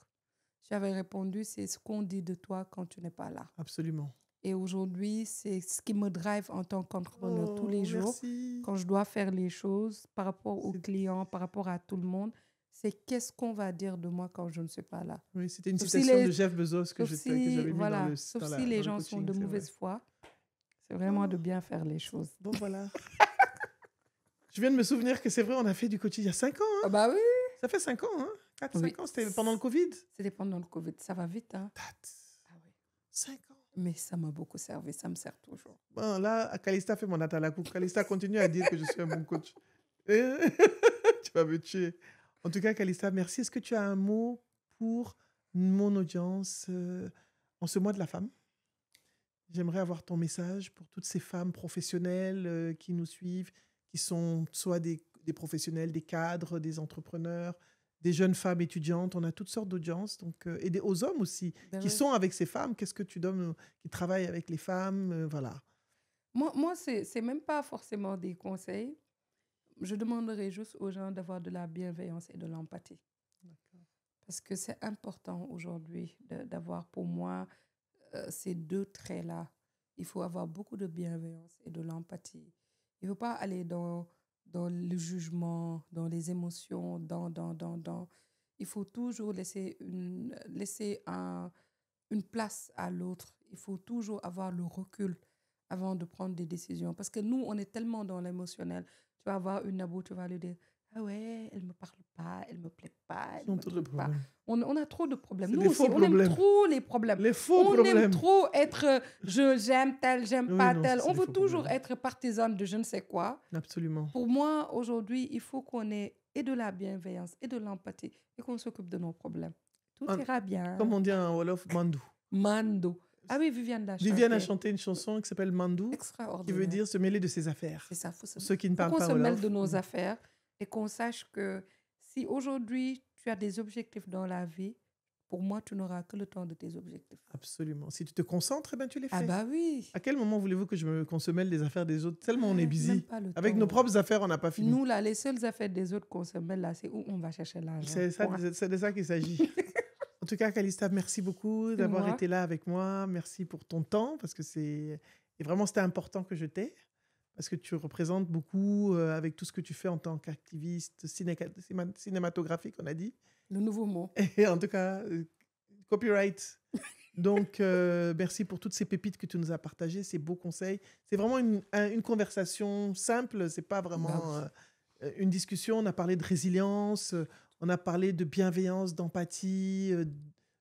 J'avais répondu, c'est ce qu'on dit de toi quand tu n'es pas là. Absolument. Et aujourd'hui, c'est ce qui me drive en tant qu'entrepreneur tous les Oh, jours, merci. quand je dois faire les choses par rapport aux C'est- clients, par rapport à tout le monde. C'est qu'est-ce qu'on va dire de moi quand je ne suis pas là. Oui, c'était une Sauf si citation les, de Jeff Bezos que sauf que si, j'avais mis dans voilà, le, sauf dans si la, les dans le gens sont coaching, de c'est vrai. mauvaise foi. C'est vraiment de Oh, bien faire les choses. bon, voilà. Je viens de me souvenir que c'est vrai, on a fait du coaching il y a 5 ans. Hein. Ah bah oui. Ça fait 5 ans, hein. 4-5 Oui. ans. C'était pendant le Covid. C'était pendant le Covid. Ça va vite, hein? Ah oui. 5 ans. Mais ça m'a beaucoup servi. Ça me sert toujours. Bon, là, Calista fait mon atalakou. Calista continue à dire que je suis un bon coach. Tu vas me tuer. En tout cas, Calista, merci. Est-ce que tu as un mot pour mon audience en ce mois de la femme? J'aimerais avoir ton message pour toutes ces femmes professionnelles qui nous suivent, qui sont soit des professionnels, des cadres, des entrepreneurs, des jeunes femmes étudiantes. On a toutes sortes d'audiences. Donc, et aux hommes aussi, Ben qui oui. sont avec ces femmes. Qu'est-ce que tu donnes, qui travaillent avec les femmes? Voilà. Moi c'est même pas forcément des conseils. Je demanderais juste aux gens d'avoir de la bienveillance et de l'empathie. Parce que c'est important aujourd'hui d'avoir pour moi ces deux traits-là. Il faut avoir beaucoup de bienveillance et de l'empathie. Il ne faut pas aller dans le jugement, dans les émotions, dans. Il faut toujours laisser une place à l'autre. Il faut toujours avoir le recul avant de prendre des décisions. Parce que nous, on est tellement dans l'émotionnel. Tu vas avoir une Nabou, tu vas lui dire, ah ouais, elle ne me parle pas, elle ne me plaît pas, elle Ils ne ont me trop de truc pas. problèmes. On a trop de problèmes. C'est Nous des aussi, faux on aime problèmes. trop les problèmes. Les faux On aime problèmes. trop être j'aime tel, j'aime Oui, pas non, tel. ça, c'est On des veut faux toujours problèmes. être partisane de je ne sais quoi. Absolument. Pour moi, aujourd'hui, il faut qu'on ait et de la bienveillance et de l'empathie et qu'on s'occupe de nos problèmes. Tout En- ira bien. Comme on dit en Wolof, Mandou. Mando. Ah oui, Viviane l'a Viviane a chanté. chanté une chanson qui s'appelle Mandou, qui Extraordinaire. veut dire se mêler de ses affaires. C'est ça, Pour ceux qui ne faut parlent qu'on pas se mêle Wolof. de nos affaires et qu'on sache que si aujourd'hui tu as des objectifs dans la vie, pour moi, tu n'auras que le temps de tes objectifs. Absolument. Si tu te concentres, eh ben, tu les fais. Ah bah oui. À quel moment voulez-vous qu'on se mêle des affaires des autres? Tellement on est Même busy. pas le Avec temps. nos propres affaires, on n'a pas fini. Nous, là, les seules affaires des autres qu'on se mêle, là, c'est où on va chercher l'argent. C'est de ça qu'il s'agit. En tout cas, Calista, merci beaucoup d'avoir moi. été là avec moi. Merci pour ton temps, parce que et vraiment, c'était important que je t'aie, parce que tu représentes beaucoup avec tout ce que tu fais en tant qu'activiste cinématographique, on a dit. Le nouveau mot. Et en tout cas, copyright. Donc, merci pour toutes ces pépites que tu nous as partagées, ces beaux conseils. C'est vraiment une conversation simple, c'est pas vraiment une discussion. On a parlé de résilience, on a parlé de bienveillance, d'empathie,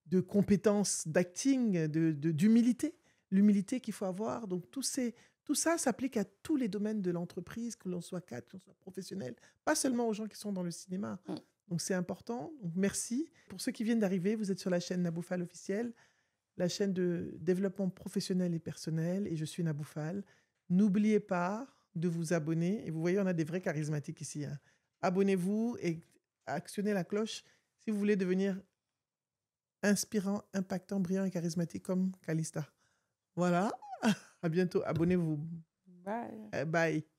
de compétences d'acting, d'humilité. L'humilité qu'il faut avoir. Donc, tout ça s'applique à tous les domaines de l'entreprise, que l'on soit cadre, que l'on soit professionnel, pas seulement aux gens qui sont dans le cinéma. Donc, c'est important. Donc, merci. Pour ceux qui viennent d'arriver, vous êtes sur la chaîne Naboufal officielle. la chaîne de développement professionnel et personnel, et je suis Nabou Fall. N'oubliez pas de vous abonner. Et vous voyez, on a des vrais charismatiques ici, hein. Abonnez-vous et actionnez la cloche si vous voulez devenir inspirant, impactant, brillant et charismatique comme Calista. Voilà. À bientôt. Abonnez-vous. Bye. Bye.